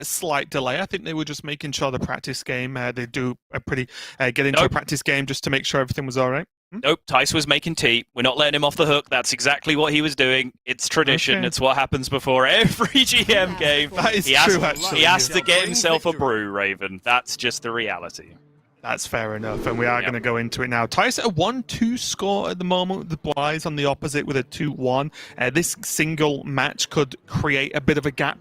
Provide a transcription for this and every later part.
a slight delay. I think they were just making sure the practice game, they do a pretty, get into a Nope. practice game just to make sure everything was all right. Nope, Thijs was making tea. We're not letting him off the hook. That's exactly what he was doing. It's tradition. Okay. It's what happens before every GM game. That is He has, true, actually. he has to get himself a brew, Raven. That's just the reality. That's fair enough, and we are going to go into it now. Thijs at a 1-2 score at the moment, with the XBlyzes on the opposite with a 2-1. This single match could create a bit of a gap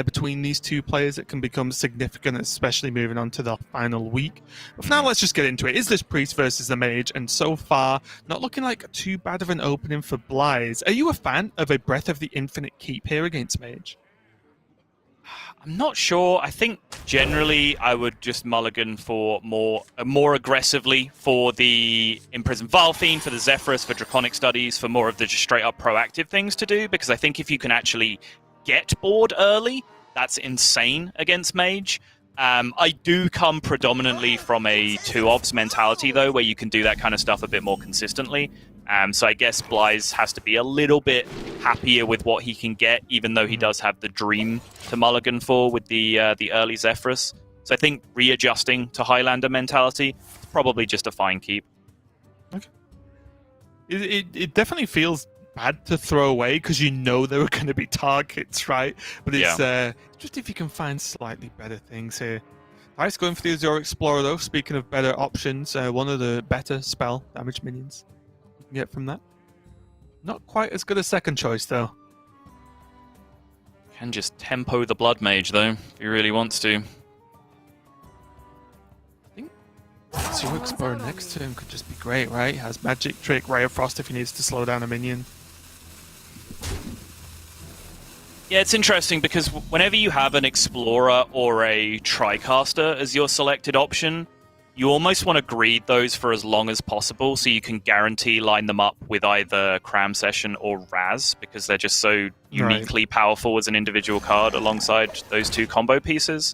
between these two players. It can become significant, especially moving on to the final week. But for now, let's just get into it. Is this Priest versus the Mage? And so far, not looking like too bad of an opening for XBlyzes. Are you a fan of a Breath of the Infinite keep here against Mage? I'm not sure. I think generally I would just mulligan for more aggressively for the Imprisoned Vile Fiend, for the Zephyrus, for Draconic Studies, for more of the just straight up proactive things to do, because I think if you can actually get bored early, that's insane against Mage. I do come predominantly from a 2-obs mentality, though, where you can do that kind of stuff a bit more consistently. So I guess XBlyzes has to be a little bit happier with what he can get, even though he does have the Dream to mulligan for with the early Zephyrus. So I think readjusting to Highlander mentality is probably just a fine keep. Okay. It definitely feels bad to throw away because you know there are going to be targets, right? But it's just if you can find slightly better things here. Nice going for the Azure Explorer, though. Speaking of better options, one of the better spell damage minions you can get from that. Not quite as good a second choice, though. Can just tempo the Blood Mage, though, if he really wants to. I think Azure Explorer next to him could just be great, right? Has Magic Trick, Ray of Frost if he needs to slow down a minion. Yeah, it's interesting because whenever you have an Explorer or a Tricaster as your selected option, you almost want to greed those for as long as possible so you can guarantee line them up with either Cram Session or Raz, because they're just so uniquely powerful as an individual card alongside those two combo pieces.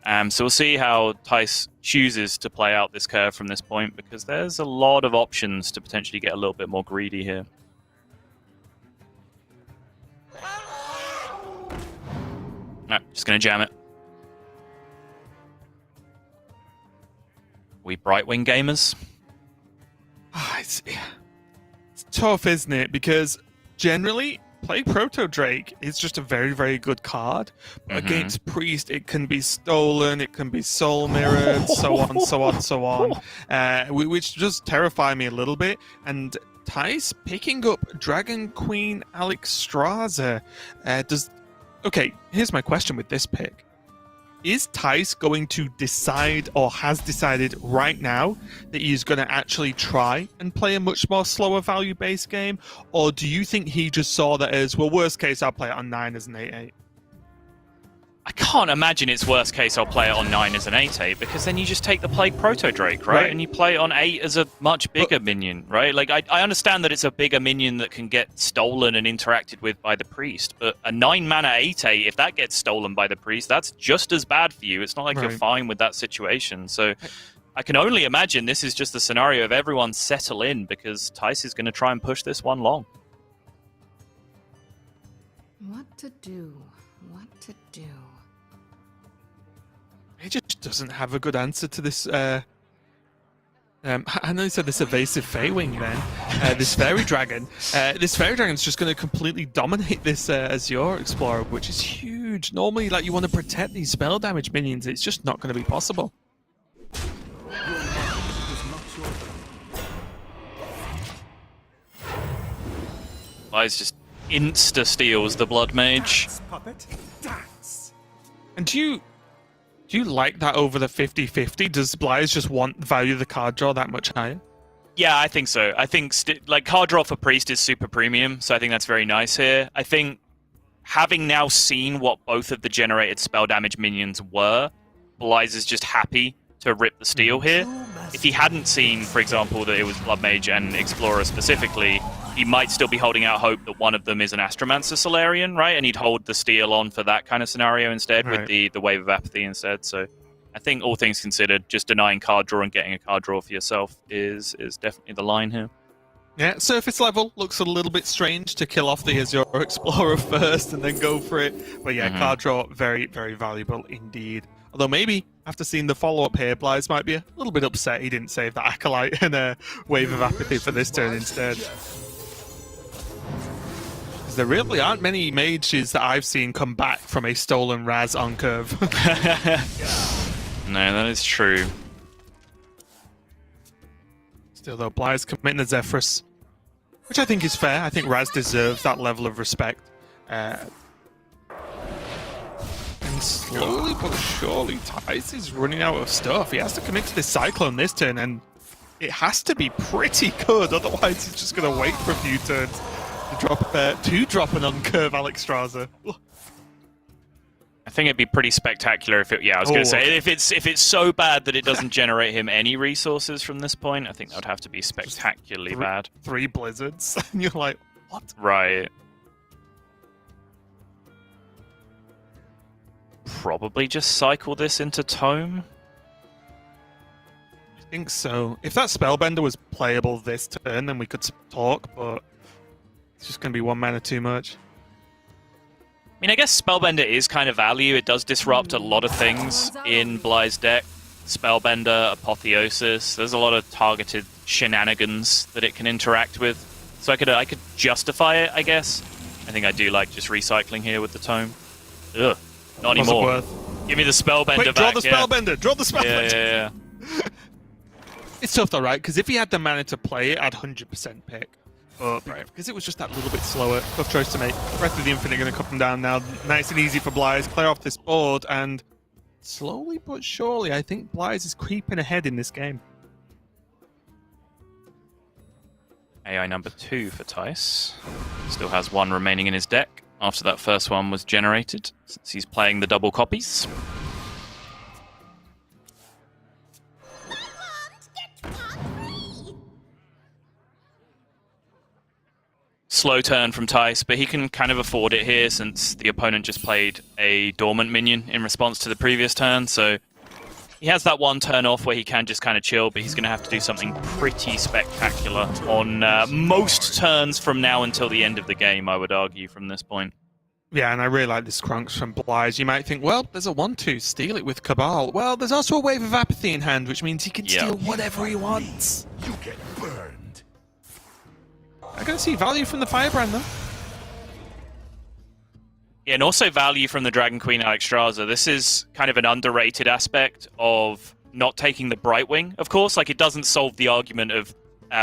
So we'll see how Thijs chooses to play out this curve from this point, because there's a lot of options to potentially get a little bit more greedy here. No, just going to jam it. We Brightwing gamers? It's tough, isn't it? Because generally, play Proto Drake is just a very, very good card. But against Priest, it can be stolen, it can be soul mirrored, so on, so on, so on. Which does terrify me a little bit. And Thijs picking up Dragon Queen Alexstrasza does... Okay, here's my question with this pick. Is Thijs going to decide, or has decided right now, that he's going to actually try and play a much more slower value-based game? Or do you think he just saw that as, well, worst case, I'll play it on 9 as an 8-8? I can't imagine it's worst case I'll play it on 9 as an 8-8, because then you just take the Plague Proto Drake, right? And you play it on 8 as a much bigger minion, right? Like, I understand that it's a bigger minion that can get stolen and interacted with by the Priest, but a 9-mana 8-8, if that gets stolen by the Priest, that's just as bad for you. It's not like you're fine with that situation. So I can only imagine this is just the scenario of everyone settle in, because Thijs is going to try and push this one long. What to do? What to do? He just doesn't have a good answer to this. I know you said this evasive Feywing then. This Fairy Dragon. This Fairy Dragon's just going to completely dominate this Azure Explorer, which is huge. Normally, like, you want to protect these spell damage minions. It's just not going to be possible. XBlyzes just insta-steals the Blood Mage. And do you like that over the 50-50? Does XBlyzes just value the card draw that much higher? Yeah, I think so. I think like card draw for Priest is super premium, so I think that's very nice here. I think having now seen what both of the generated spell damage minions were, XBlyzes is just happy to rip the steal here. If he hadn't seen, for example, that it was Blood Mage and Explorer specifically, he might still be holding out hope that one of them is an Astromancer Solarian, right? And he'd hold the steal on for that kind of scenario instead, with the Wave of Apathy instead. So I think all things considered, just denying card draw and getting a card draw for yourself is definitely the line here. Yeah, surface level looks a little bit strange to kill off the Azure Explorer first and then go for it. But yeah, card draw, very, very valuable indeed. Although maybe, after seeing the follow-up here, Blyze might be a little bit upset he didn't save the Acolyte and a Wave of Apathy for this turn instead. Because there really aren't many mages that I've seen come back from a stolen Raz on curve. No, that is true. Still though, Blyze committing the Zephyrus, which I think is fair. I think Raz deserves that level of respect. And slowly but surely, Thijs is running out of stuff. He has to commit to this Cyclone this turn, and it has to be pretty good. Otherwise, he's just going to wait for a few turns to drop an on-curve Alex Straza. I think it'd be pretty spectacular if it. Yeah, I was going to say if it's so bad that it doesn't generate him any resources from this point. I think that would have to be spectacularly bad. 3 blizzards, and you're like, what? Right. Probably just cycle this into Tome. I think so. If that Spellbender was playable this turn, then we could talk. But it's just going to be 1 mana too much. I mean, I guess Spellbender is kind of value. It does disrupt a lot of things in Bly's deck. Spellbender, Apotheosis. There's a lot of targeted shenanigans that it can interact with. So I could justify it, I guess. I think I do like just recycling here with the Tome. Ugh, not anymore. Give me the Spellbender Quick, draw back. the Spellbender! Draw the Spellbender! Yeah. It's tough though, right? Because if he had the mana to play it, I'd 100% pick. But because it was just that little bit slower, tough choice to make. Breath of the Infinite going to come down now. Nice and easy for Blyze. Clear off this board, and slowly but surely, I think Blyze is creeping ahead in this game. AI number 2 for Thijs. Still has 1 remaining in his deck after that first one was generated, since he's playing the double copies. Slow turn from Thijs, but he can kind of afford it here since the opponent just played a dormant minion in response to the previous turn, so he has that 1 turn off where he can just kind of chill, but he's going to have to do something pretty spectacular on most turns from now until the end of the game, I would argue, from this point. Yeah, and I really like this Crunks from Blyze. You might think, well, there's a 1-2, steal it with Cabal. Well, there's also a Wave of Apathy in hand, which means he can steal whatever he wants. You get burned. I gotta see value from the Firebrand, though. Yeah, and also value from the Dragon Queen Alexstrasza. This is kind of an underrated aspect of not taking the Brightwing, of course. Like, it doesn't solve the argument of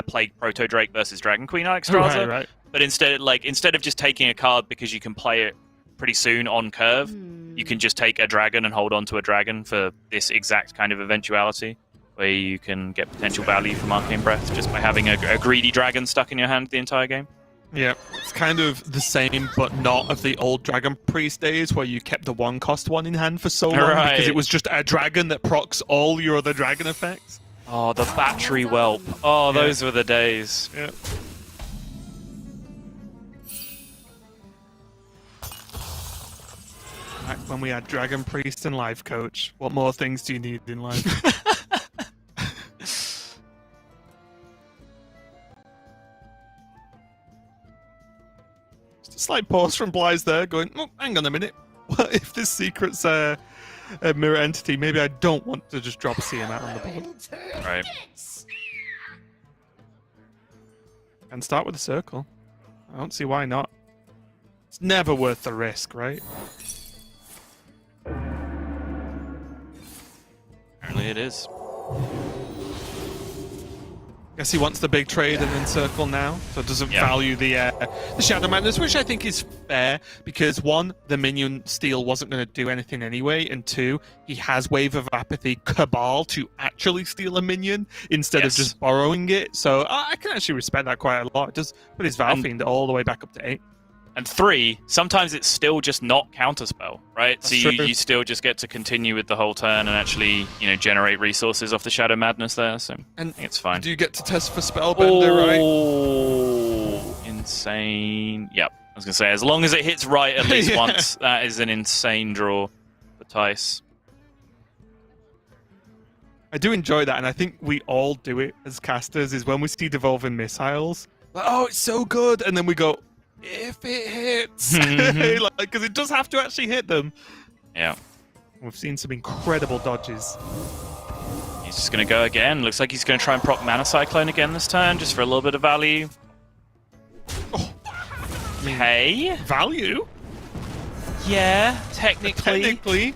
Plague Proto Drake versus Dragon Queen Alexstrasza. Right. But instead of just taking a card because you can play it pretty soon on curve, you can just take a dragon and hold on to a dragon for this exact kind of eventuality, where you can get potential value from Arcane Breath just by having a greedy dragon stuck in your hand the entire game. Yeah, it's kind of the same, but not of the old Dragon Priest days where you kept the 1-cost one in hand for so long because it was just a dragon that procs all your other dragon effects. Oh, the Battery Whelp. Oh, those were the days. Yeah. Back when we had Dragon Priest and Life Coach. What more things do you need in life? Slight pause from Blyze there, going, oh, hang on a minute. What if this secret's a mirror entity? Maybe I don't want to just drop CM out on the board. Right. And start with a circle. I don't see why not. It's never worth the risk, right? Apparently it is. Guess he wants the big trade and then circle now, so it doesn't value the Shadow Madness, which I think is fair, because 1, the minion steal wasn't going to do anything anyway, and 2, he has Wave of Apathy Cabal to actually steal a minion instead of just borrowing it, so I can actually respect that quite a lot. It does put his Valfiend all the way back up to 8. And 3, sometimes it's still just not counterspell, right? That's so true. you still just get to continue with the whole turn and actually, generate resources off the Shadow Madness there. So And I think it's fine. Do you get to test for Spellbender, right? Oh, insane! Yep, I was gonna say as long as it hits right at least once, that is an insane draw for Thijs. I do enjoy that, and I think we all do it as casters, is when we see Devolving Missiles, Like, oh, it's so good, and then we go, if it hits, because it does have to actually hit them. Yeah. We've seen some incredible dodges. He's just going to go again. Looks like he's going to try and proc Mana Cyclone again this turn, just for a little bit of value. Oh, okay. Value? Yeah, technically. Technically.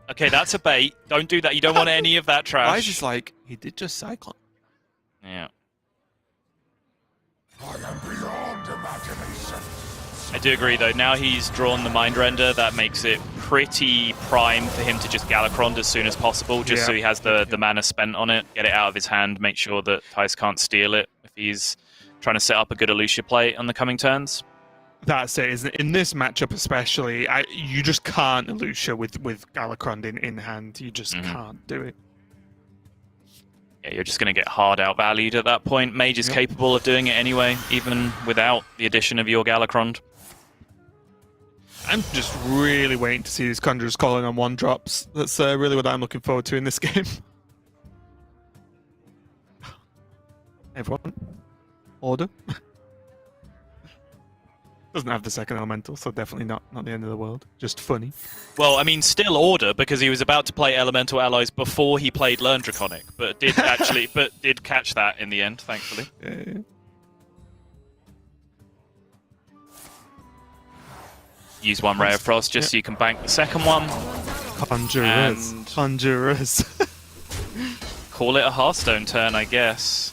Okay, that's a bait. Don't do that. You don't want any of that trash. Why is this like, he did just Cyclone? Yeah. I am beyond imagination. I do agree, though. Now he's drawn the Mind Render, that makes it pretty prime for him to just Galakrond as soon as possible, just so he has the mana spent on it, get it out of his hand, make sure that Thijs can't steal it if he's trying to set up a good Elucia play on the coming turns. That's it, isn't it? In this matchup especially, you just can't Elucia with Galakrond in hand. You just can't do it. Yeah, you're just going to get hard outvalued at that point. Mage is capable of doing it anyway, even without the addition of your Galakrond. I'm just really waiting to see these Conjurers calling on 1-drops. That's really what I'm looking forward to in this game. Everyone, order. Doesn't have the second elemental, so definitely not the end of the world. Just funny. Well, I mean, still order, because he was about to play Elemental Allies before he played Learn Draconic, but did catch that in the end, thankfully. Yeah. Use one Ray of Frost just so you can bank the second one. Conjurers. And Conjurers. call it a Hearthstone turn, I guess.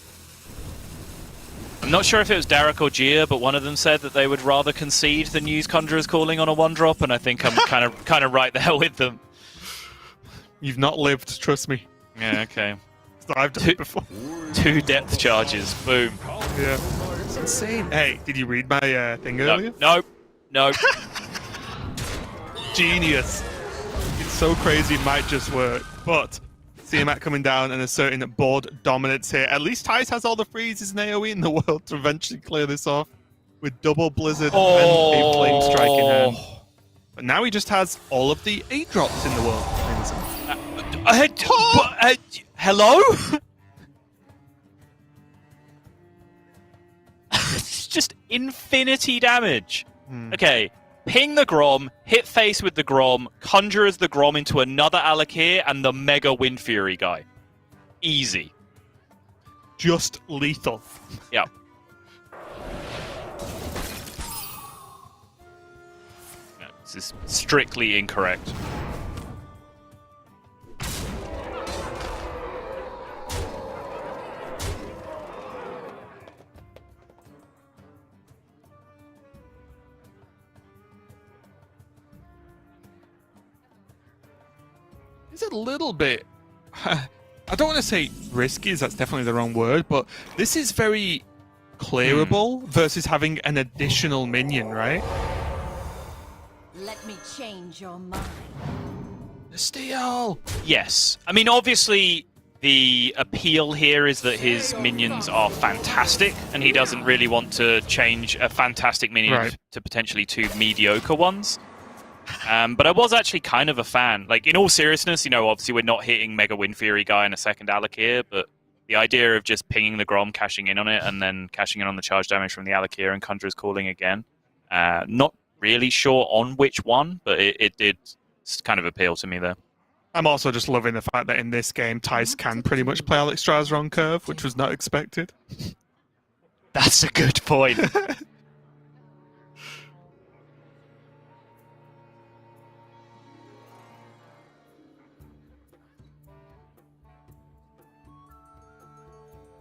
I'm not sure if it was Derek or Gia, but one of them said that they would rather concede than use Conjurers calling on a 1-drop, and I think I'm kind of right there with them. You've not lived, trust me. Yeah, okay. I've done it before. 2 depth charges, boom. Yeah. It's insane. Hey, did you read my thing earlier? No. Genius. It's so crazy it might just work. But Tiamat coming down and asserting that board dominance here. At least Thijs has all the freezes and AoE in the world to eventually clear this off with double Blizzard and a Flame Strike in hand. But now he just has all of the 8-drops in the world. Hello? It's just infinity damage. Okay, ping the Grom, hit face with the Grom, conjures the Grom into another Alakir, and the Mega Wind Fury guy. Easy. Just lethal. Yeah. No, this is strictly incorrect. It's a little bit... I don't want to say risky, as that's definitely the wrong word, but this is very clearable versus having an additional minion, right? Let me change your mind. The steal! Yes. I mean, obviously, the appeal here is that his minions are fantastic, and he doesn't really want to change a fantastic minion to potentially 2 mediocre ones. But I was actually kind of a fan. Like, in all seriousness, you know, obviously we're not hitting Mega Wind Fury guy in a second Alakir, but the idea of just pinging the Grom, cashing in on it, and then cashing in on the charge damage from the Alakir and Conjurer's calling again. Not really sure on which one, but it did kind of appeal to me there. I'm also just loving the fact that in this game, Thijs can pretty much play Alexstrasza on curve, which was not expected. That's a good point.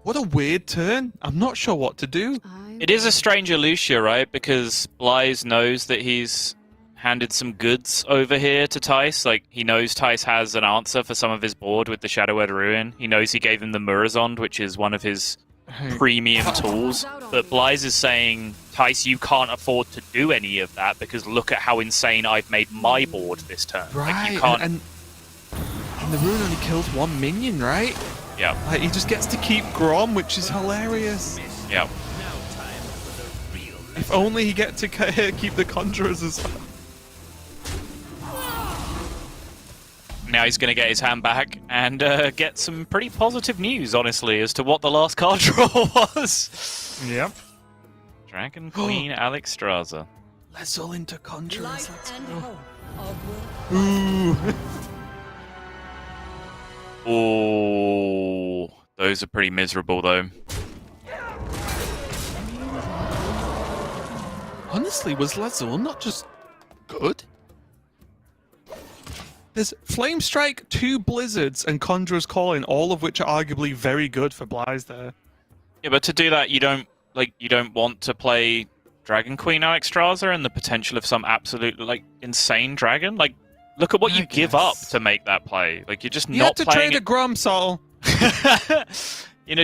What a weird turn. I'm not sure what to do. It is a strange Elucia, right? Because xBlyzes knows that he's handed some goods over here to Thijs. Like, he knows Thijs has an answer for some of his board with the Shadowed Ruin. He knows he gave him the Murazond, which is one of his premium tools. But xBlyzes is saying, Thijs, you can't afford to do any of that because look at how insane I've made my board this turn. Right, like, you can't... and the Ruin only kills 1 minion, right? Yeah. Like, he just gets to keep Grom, which is hilarious. Yeah. If only he get to keep the Conjurers as well. now he's going to get his hand back and get some pretty positive news, honestly, as to what the last card draw was. Yep. Dragon Queen Alexstrasza. Let's all into Conjurers. Let's go. Ooh. Oh, those are pretty miserable, though. Honestly, was Lazul not just good? There's Flame Strike, 2 Blizzards, and Conjurer's Calling, all of which are arguably very good for Blyze there. Yeah, but to do that, you don't want to play Dragon Queen Alexstrasza and the potential of some absolute insane dragon. Like, look at what you give up to make that play. Like, you're just you not had to playing. trade a Grom Soul.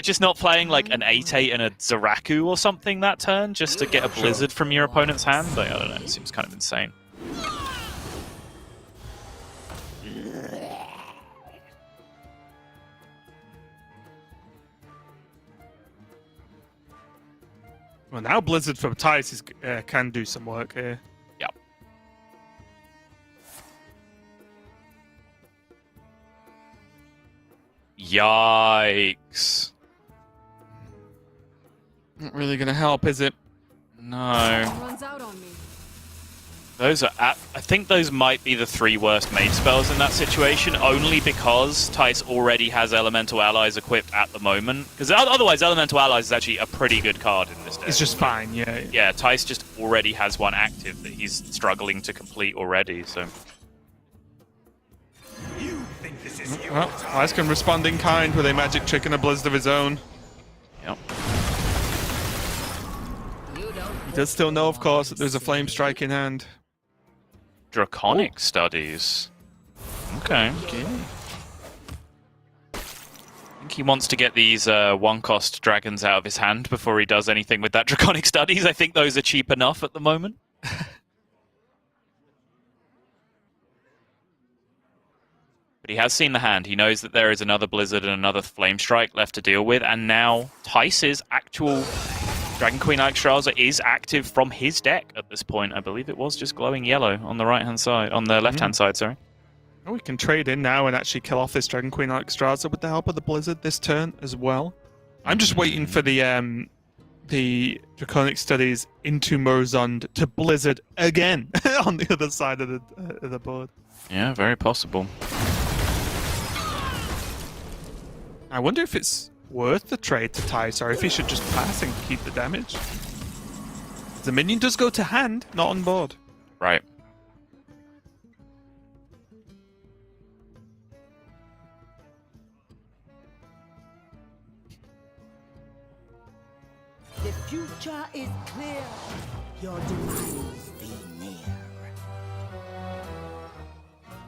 Just not playing like an 8/8 and a Zaraku or something that turn just to get a Blizzard from your opponent's hand. Like, I don't know. It seems kind of insane. Well, now Blizzard from Thijs can do some work here. Yep. Yikes. Not really going to help, is it? No. Runs out on me. Those are. I think those might be the 3 worst mage spells in that situation, only because Thijs already has Elemental Allies equipped at the moment. Because otherwise, Elemental Allies is actually a pretty good card in this deck. It's just fine, yeah. Yeah, Thijs just already has one active that he's struggling to complete already, so... Well, Thijs can respond in kind with a magic trick and a Blizzard of his own. Yep. He does still know, of course, that there's a Flame Strike in hand. Draconic Studies. Okay. I think he wants to get these 1-cost dragons out of his hand before he does anything with that Draconic Studies. I think those are cheap enough at the moment. But he has seen the hand. He knows that there is another Blizzard and another Flame Strike left to deal with, and now Thijs's actual Dragon Queen Alexstrasza is active from his deck at this point. I believe it was just glowing yellow on the right-hand side, on the left-hand side, sorry. Oh, we can trade in now and actually kill off this Dragon Queen Alexstrasza with the help of the Blizzard this turn as well. I'm just waiting for the Draconic Studies into Morzond to Blizzard again on the other side of the board. Yeah, very possible. I wonder if it's worth the trade to Thijs, or if he should just pass and keep the damage. The minion does go to hand, not on board. Right. The future is clear. Your demise be near.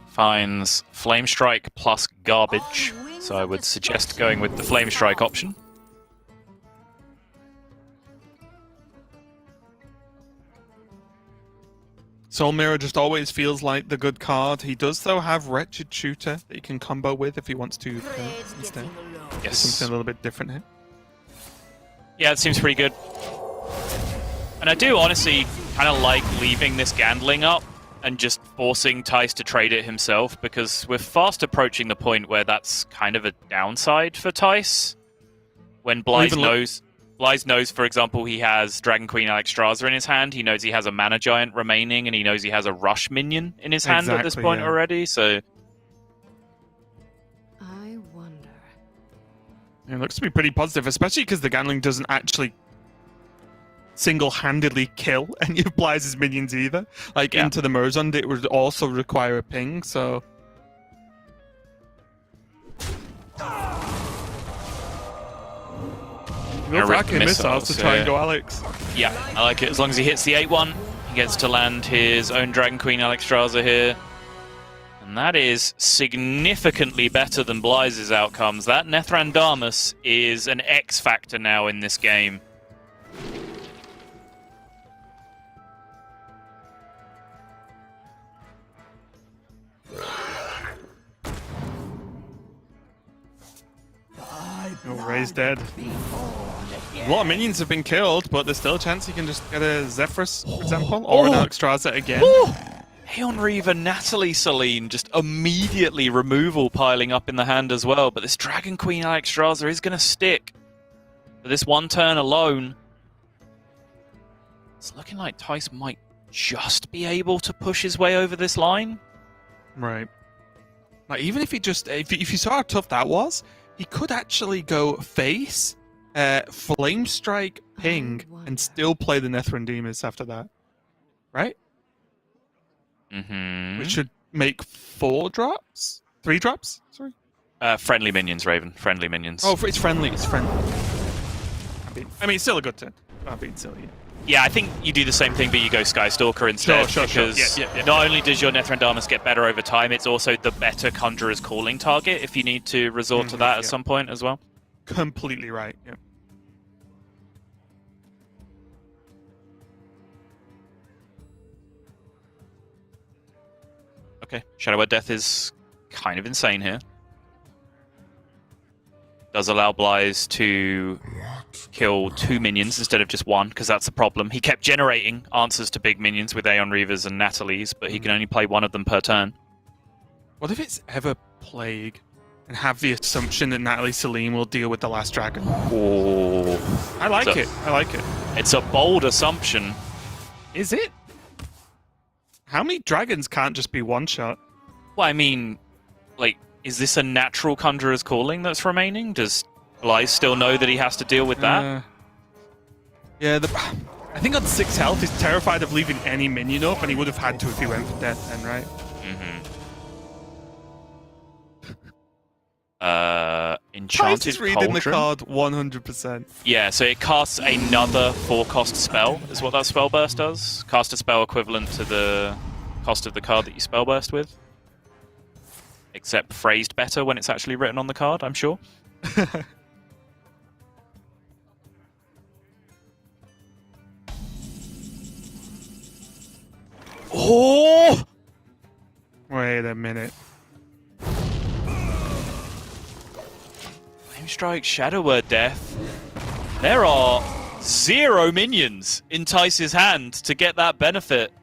Finds Flame Strike plus garbage, so I would suggest going with the Flame Strike option. Soul Mirror just always feels like the good card. He does, though, have Wretched Shooter that he can combo with if he wants to instead. Yes. Something a little bit different here. Yeah, it seems pretty good. And I do honestly kind of like leaving this Gandling up and just forcing Thijs to trade it himself, because we're fast approaching the point where that's kind of a downside for Thijs. When Blyze knows, for example, he has Dragon Queen Alexstrasza in his hand, he knows he has a Mana Giant remaining, and he knows he has a Rush minion in his hand at this point already, so... I wonder... It looks to be pretty positive, especially because the Gandling doesn't actually single-handedly kill any of Blyze's minions either. Like, into the Morzond, it would also require a ping, so... We'll rack him missiles to try and go Alex. Yeah, I like it. As long as he hits the 8-1, he gets to land his own Dragon Queen Alexstrasza here. And that is significantly better than Blyze's outcomes. That Nethrandamus is an X factor now in this game. Oh, Ray's dead. A lot of minions have been killed, but there's still a chance he can just get a Zephyrus, for example, or an Alexstrasza again. Aeon Reaver, Natalie Celine, just immediately removal piling up in the hand as well. But this Dragon Queen Alexstrasza is going to stick for this one turn alone. It's looking like Thijs might just be able to push his way over this line. Right. Like, even if he just... If you saw how tough that was, he could actually go face, Flame Strike, Ping, and still play the Netherland Demons after that. Right? Mm-hmm. Which should make 4 drops? 3 drops? Sorry? Friendly minions, Raven. Friendly minions. Oh, it's friendly. It's friendly. I mean, it's still a good turn. I'm being silly. Yeah, I think you do the same thing, but you go Skystalker instead. Sure. Because Yeah. not only does your Nethrandamus get better over time, it's also the better Conjurer's Calling target if you need to resort to that at some point as well. Completely right, yeah. Okay, Shadow Word Death is kind of insane here. Does allow Blyze to kill 2 minions instead of just 1, because that's the problem. He kept generating answers to big minions with Aeon Reavers and Natalie's, but he can only play 1 of them per turn. What if it's ever Plague and have the assumption that Natalie Celine will deal with the last dragon? Oh, I like it. It's a bold assumption. Is it? How many dragons can't just be one-shot? Well, I mean, like, is this a natural Conjurer's Calling that's remaining? Does Blyze still know that he has to deal with that? Yeah, I think on 6 health, he's terrified of leaving any minion up, and he would have had to if he went for death then, right? Enchanted Thijs is reading the Cauldron? card 100%. Yeah, so it casts another 4-cost spell, is what that spell burst does. Cast a spell equivalent to the cost of the card that you spell burst with. Except phrased better when it's actually written on the card, I'm sure. Oh! Wait a minute. Flame Strike, Shadow Word Death. There are 0 minions in Thijs' hand to get that benefit.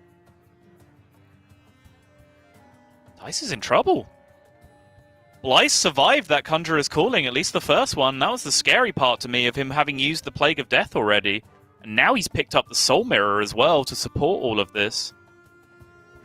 Thijs is in trouble. Blyze survived that Conjurer's Calling, at least the first one. That was the scary part to me of him having used the Plague of Death already. And now he's picked up the Soul Mirror as well to support all of this.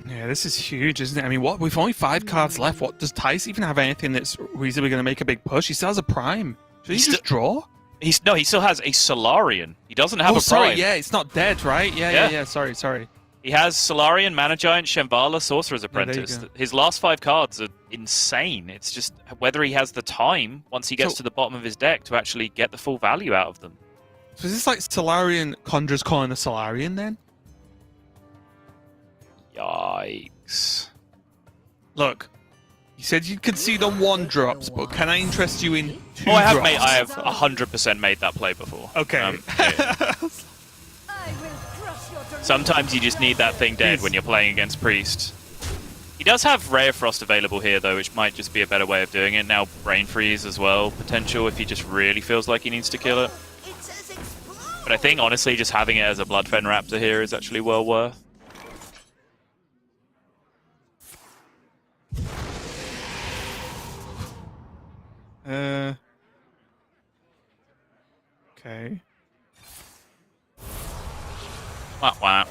Yeah, this is huge, isn't it? I mean, we've only 5 cards left. What does Thijs even have anything that's reasonably going to make a big push? He still has a Prime. Should he just draw? He still has a Solarian. He doesn't have a Prime. Sorry, yeah, it's not dead, right? Yeah. Sorry. He has Solarian, Mana Giant, Shambhala, Sorcerer's Apprentice. His last 5 cards are insane. It's just whether he has the time, once he gets to the bottom of his deck, to actually get the full value out of them. So is this like Solarian Conjurer's calling a Solarian then? Yikes. Look, you said you'd concede on 1 drops, but can I interest you in 2 I drops? have 100% made that play before. Okay. Sometimes you just need that thing dead when you're playing against Priest. He does have Ray of Frost available here, though, which might just be a better way of doing it. Now, Brain Freeze as well, potential, if he just really feels like he needs to kill it. But I think, honestly, just having it as a Bloodfen Raptor here is actually well worth. Okay. Wow.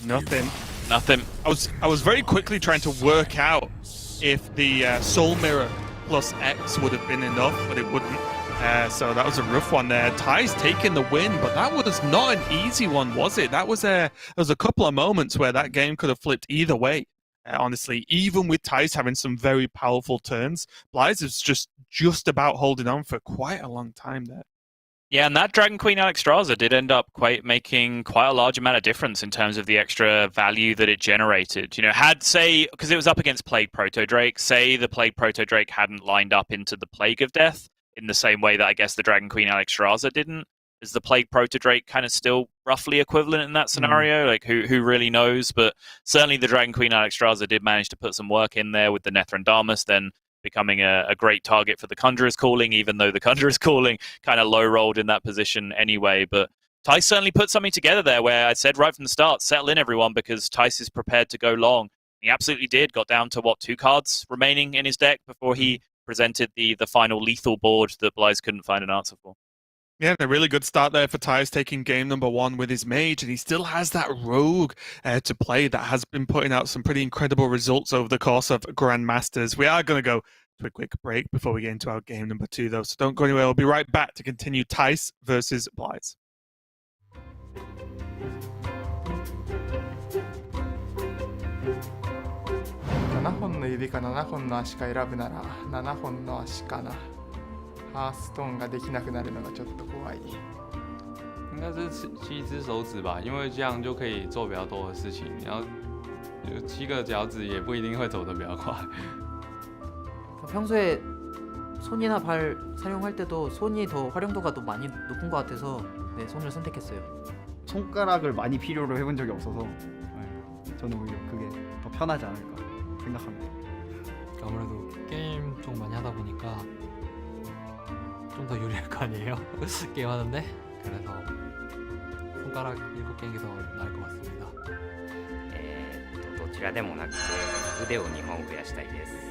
Nothing. Nothing. I was very quickly trying to work out if the Soul Mirror plus X would have been enough, but it wouldn't. So that was a rough one there. Thijs taking the win, but that was not an easy one, was it? There was a couple of moments where that game could have flipped either way. Honestly, even with Thijs having some very powerful turns, Blyze is just about holding on for quite a long time there. Yeah, and that Dragon Queen Alexstrasza did end up making quite a large amount of difference in terms of the extra value that it generated. You know, because it was up against Plague Proto Drake, say the Plague Proto Drake hadn't lined up into the Plague of Death in the same way that I guess the Dragon Queen Alexstrasza didn't. Is the Plague Proto Drake kind of still roughly equivalent in that scenario? Like, who really knows? But certainly the Dragon Queen Alexstrasza did manage to put some work in there with the Nethrandamus, then becoming a great target for the Conjurer's Calling, even though the Conjurer's Calling kind of low-rolled in that position anyway. But Thijs certainly put something together there where I said right from the start, settle in everyone because Thijs is prepared to go long. He absolutely did. Got down to, 2 cards remaining in his deck before he presented the final lethal board that xBlyzes couldn't find an answer for. Yeah, a really good start there for Thijs, taking game number 1 with his Mage, and he still has that Rogue to play that has been putting out some pretty incredible results over the course of Grandmasters. We are going to go to a quick break before we get into our game number 2, though, so don't go anywhere. We'll be right back to continue Thijs versus xBlyzes. 7本の指か7本の足か選ぶなら7本の足かな。ハーストーンができなくなるのがちょっと怖い。应该是7只手指吧，因为这样就可以做比较多的事情。你要7个脚趾也不一定会走得比较快。 평소에 손이나 발 사용할 때도 손이 더 활용도가 더 많이 높은 것 같아서 네, 손을 선택했어요. 손가락을 많이 필요로 해본 적이 없어서 저는 오히려 그게 더 편하지 않을까 생각합니다. 아무래도 게임 좀 많이 하다 보니까 좀 더 유리할 거 아니에요? 게임 하는데 그래서 손가락 7개인 게 더 나을 것 같습니다. どちらでもなくて腕を2本増やしたいです。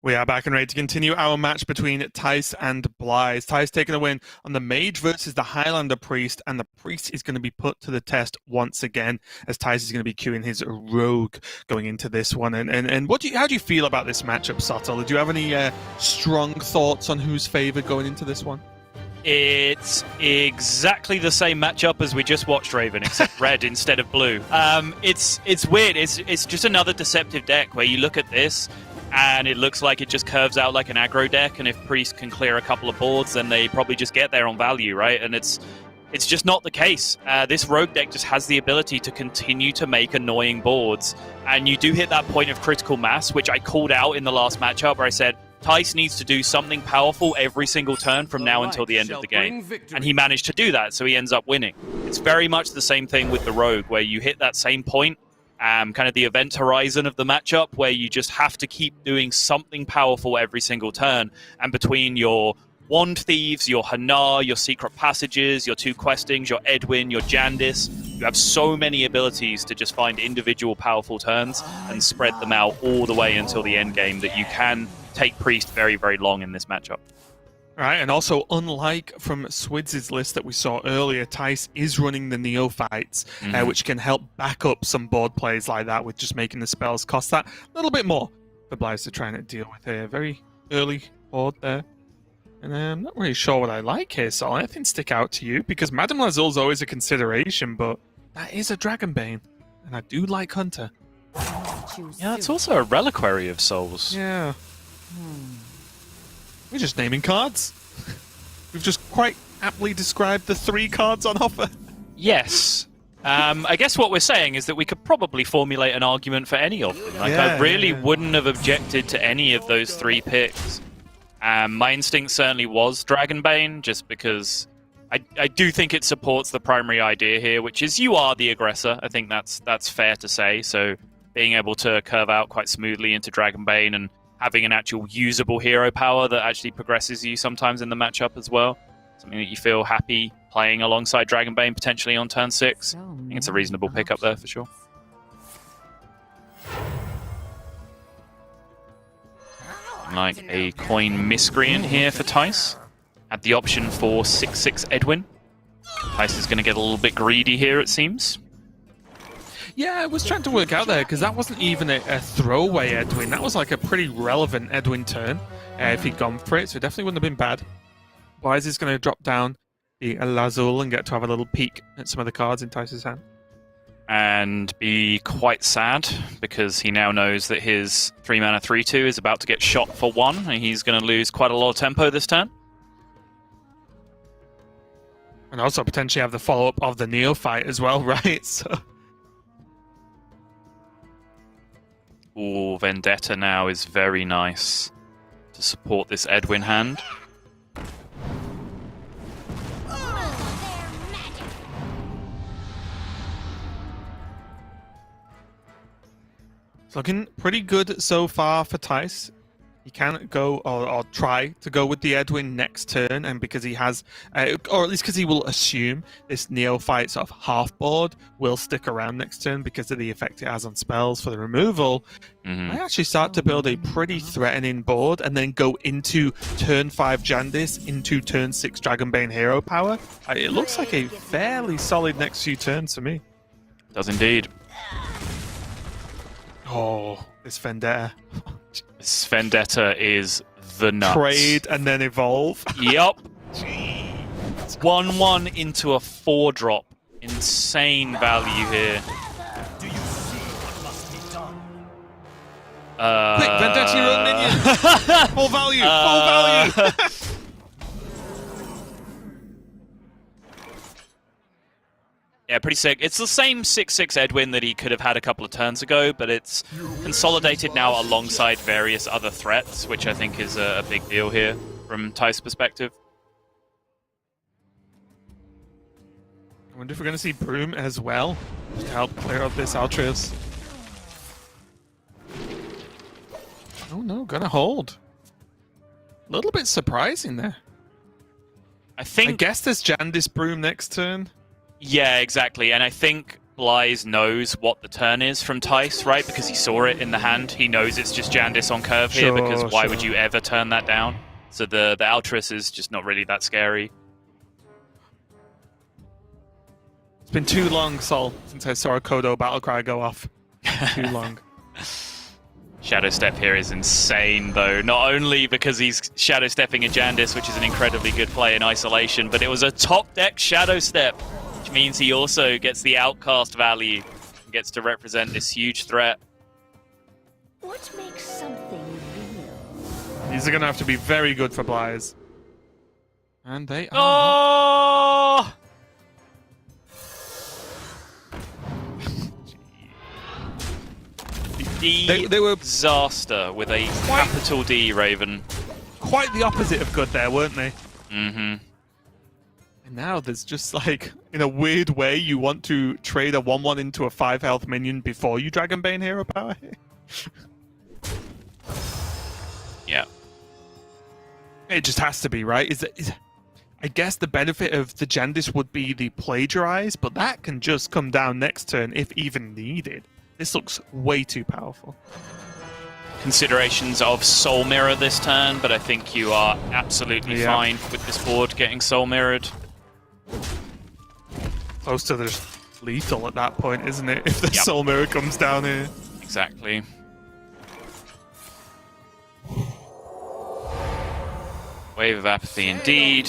We are back and ready to continue our match between Thijs and xBlyzes. Thijs taking a win on the Mage versus the Highlander Priest, and the Priest is going to be put to the test once again, as Thijs is going to be queuing his Rogue going into this one. And how do you feel about this matchup, Subtle? Do you have any strong thoughts on who's favoured going into this one? It's exactly the same matchup as we just watched, Raven, except red instead of blue. It's weird. It's just another deceptive deck where you look at this and it looks like it just curves out like an aggro deck, and if Priest can clear a couple of boards, then they probably just get there on value, right? And it's just not the case. This Rogue deck just has the ability to continue to make annoying boards, and you do hit that point of critical mass, which I called out in the last matchup where I said, Thijs needs to do something powerful every single turn from now until the end of the game. And he managed to do that, so he ends up winning. It's very much the same thing with the Rogue, where you hit that same point, kind of the event horizon of the matchup, where you just have to keep doing something powerful every single turn. And between your Wand Thieves, your Hanar, your Secret Passages, your 2 Questings, your Edwin, your Jandis, you have so many abilities to just find individual powerful turns and spread them out all the way until the end game that you can take Priest very, very long in this matchup. Right, and also, unlike from Swidz's list that we saw earlier, Thijs is running the Neophytes, which can help back up some board plays like that with just making the spells cost that little bit more for Xblyzes to trying to deal with here. Very early board there. And I'm not really sure what I like here, so anything stick out to you? Because Madame Lazul's always a consideration, but that is a Dragonbane, and I do like Hunter. Yeah, it's also a Reliquary of Souls. Yeah. We're just naming cards. We've just quite aptly described the 3 cards on offer. Yes. I guess what we're saying is that we could probably formulate an argument for any of them. Like, I really wouldn't have objected to any of those 3 picks. My instinct certainly was Dragonbane, just because I do think it supports the primary idea here, which is you are the aggressor. I think that's fair to say. So being able to curve out quite smoothly into Dragonbane and having an actual usable hero power that actually progresses you sometimes in the matchup as well. Something that you feel happy playing alongside Dragonbane potentially on turn 6. I think it's a reasonable pick up there for sure. Like a coin Miscreant here for Thijs. Had the option for 6/6 Edwin. Thijs is going to get a little bit greedy here, it seems. Yeah, I was trying to work out there, because that wasn't even a throwaway Edwin. That was like a pretty relevant Edwin turn if he'd gone for it, so it definitely wouldn't have been bad. Xblyzes is going to drop down the Lazul and get to have a little peek at some of the cards in Thijs' hand. And be quite sad, because he now knows that his 3-mana 3/2 is about to get shot for 1, and he's going to lose quite a lot of tempo this turn. And also potentially have the follow-up of the Neophyte as well, right? So... Ooh, Vendetta now is very nice to support this Edwin hand. It's looking pretty good so far for Thijs. He can go or try to go with the Edwin next turn, and because he has, or at least because he will assume this Neophyte sort of half board will stick around next turn because of the effect it has on spells for the removal. I actually start to build a pretty threatening board and then go into turn 5 Jandis into turn 6 Dragonbane hero power. It looks like a fairly solid next few turns for me. Does indeed. Oh, this Vendetta. This Vendetta is the nuts. Trade and then evolve. Yup. 1/1 into a 4-drop. Insane value here. Do you see what must be done? Quick, Vendetta your own minion! Full value! Full value! Yeah, pretty sick. It's the same 6/6 Edwin that he could have had a couple of turns ago, but it's consolidated now alongside various other threats, which I think is a big deal here from Thijs' perspective. I wonder if we're going to see Broom as well, just to help clear up this Altruis. Oh no, gonna hold. A little bit surprising there. I guess there's Jandis Broom next turn. Yeah, exactly. And I think Xblyzes knows what the turn is from Thijs, right? Because he saw it in the hand. He knows it's just Jandis on curve here, because why would you ever turn that down? So the Altruis is just not really that scary. It's been too long, Sol, since I saw a Kodo battlecry go off. Too long. Shadow Step here is insane, though. Not only because he's Shadow Stepping a Jandis, which is an incredibly good play in isolation, but it was a top deck Shadow Step, which means he also gets the outcast value and gets to represent this huge threat. What makes something real? These are going to have to be very good for Xblyzes. And they are. Oh! They were disaster with a capital D, Raven. Quite the opposite of good there, weren't they? Mm-hmm. And now there's just like, in a weird way, you want to trade a 1/1 into a 5 health minion before you Dragonbane hero power. Yeah. It just has to be, right? I guess the benefit of the Jandis would be the plagiarize, but that can just come down next turn if even needed. This looks way too powerful. considerations of Soul Mirror this turn, but I think you are absolutely fine with this board getting Soul Mirrored. Close to just lethal at that point, isn't it? If the Soul Mirror comes down here. Exactly. Wave of Apathy indeed.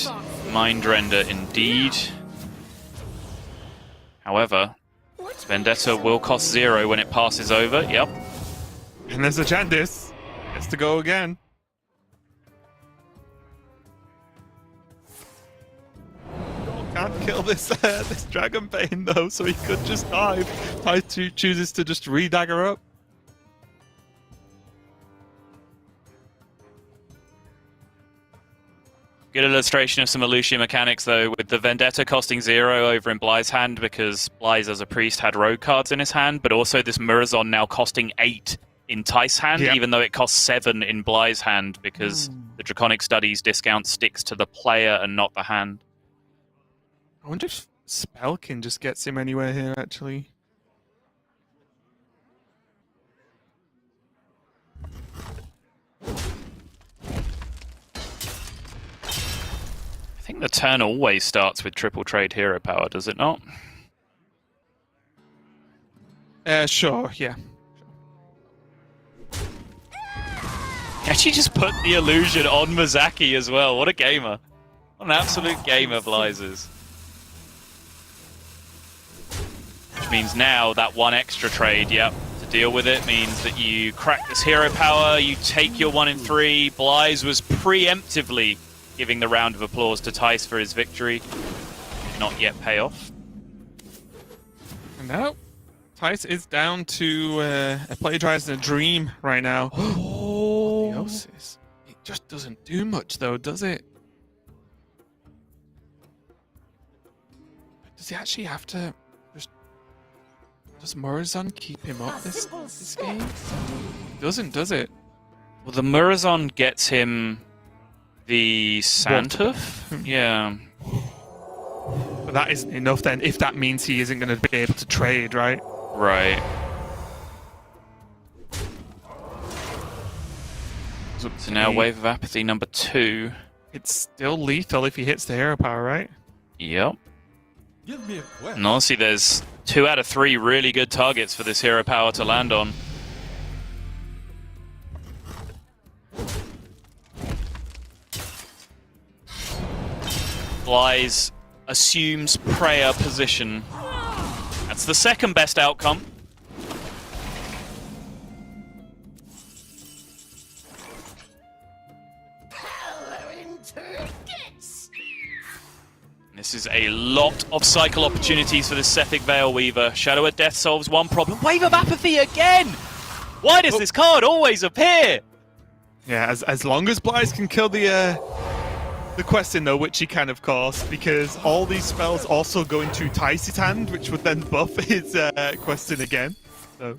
Mind Render indeed. However, this Vendetta will cost 0 when it passes over. Yep. And there's a Chandis. Gets to go again. Can't kill this this Dragon Bane though, so he could just dive. Thijs chooses to just re-dagger up. Good illustration of some Elutia mechanics, though, with the Vendetta costing 0 over in Bly's hand because Bly's as a priest had rogue cards in his hand, but also this Murazon now costing 8 in Thijs' hand, even though it costs 7 in Bly's hand because the Draconic Studies discount sticks to the player and not the hand. I wonder if Spellkin just gets him anywhere here, actually. I think the turn always starts with triple trade hero power, does it not? Sure, yeah. He actually just put the illusion on Mizaki as well. What a gamer. What an absolute gamer, xBlyzes. Which means now that one extra trade, to deal with it means that you crack this hero power, you take your 1 in 3. xBlyze was preemptively giving the round of applause to Thijs for his victory. Did not yet pay off. And now, Thijs is down to a plagiarized in a dream right now. Apotheosis. It just doesn't do much though, does it? Does he actually have to just... Does Murazon keep him up this game? It doesn't, does it? Well, the Murazon gets him the Santuf? Yeah. But that isn't enough then, if that means he isn't going to be able to trade, right? Right. So now Wave of Apathy number 2. It's still lethal if he hits the hero power, right? Yep. And honestly, there's 2 out of 3 really good targets for this hero power to land on. xBlyze assumes prayer position. That's the second best outcome. This is a lot of cycle opportunities for the Sethic Veil Weaver. Shadow of Death solves one problem. Wave of Apathy again! Why does this card always appear? Yeah, as long as xBlyze can kill the Questing though, which he can of course, because all these spells also go into Thijs' hand, which would then buff his Questing again. So.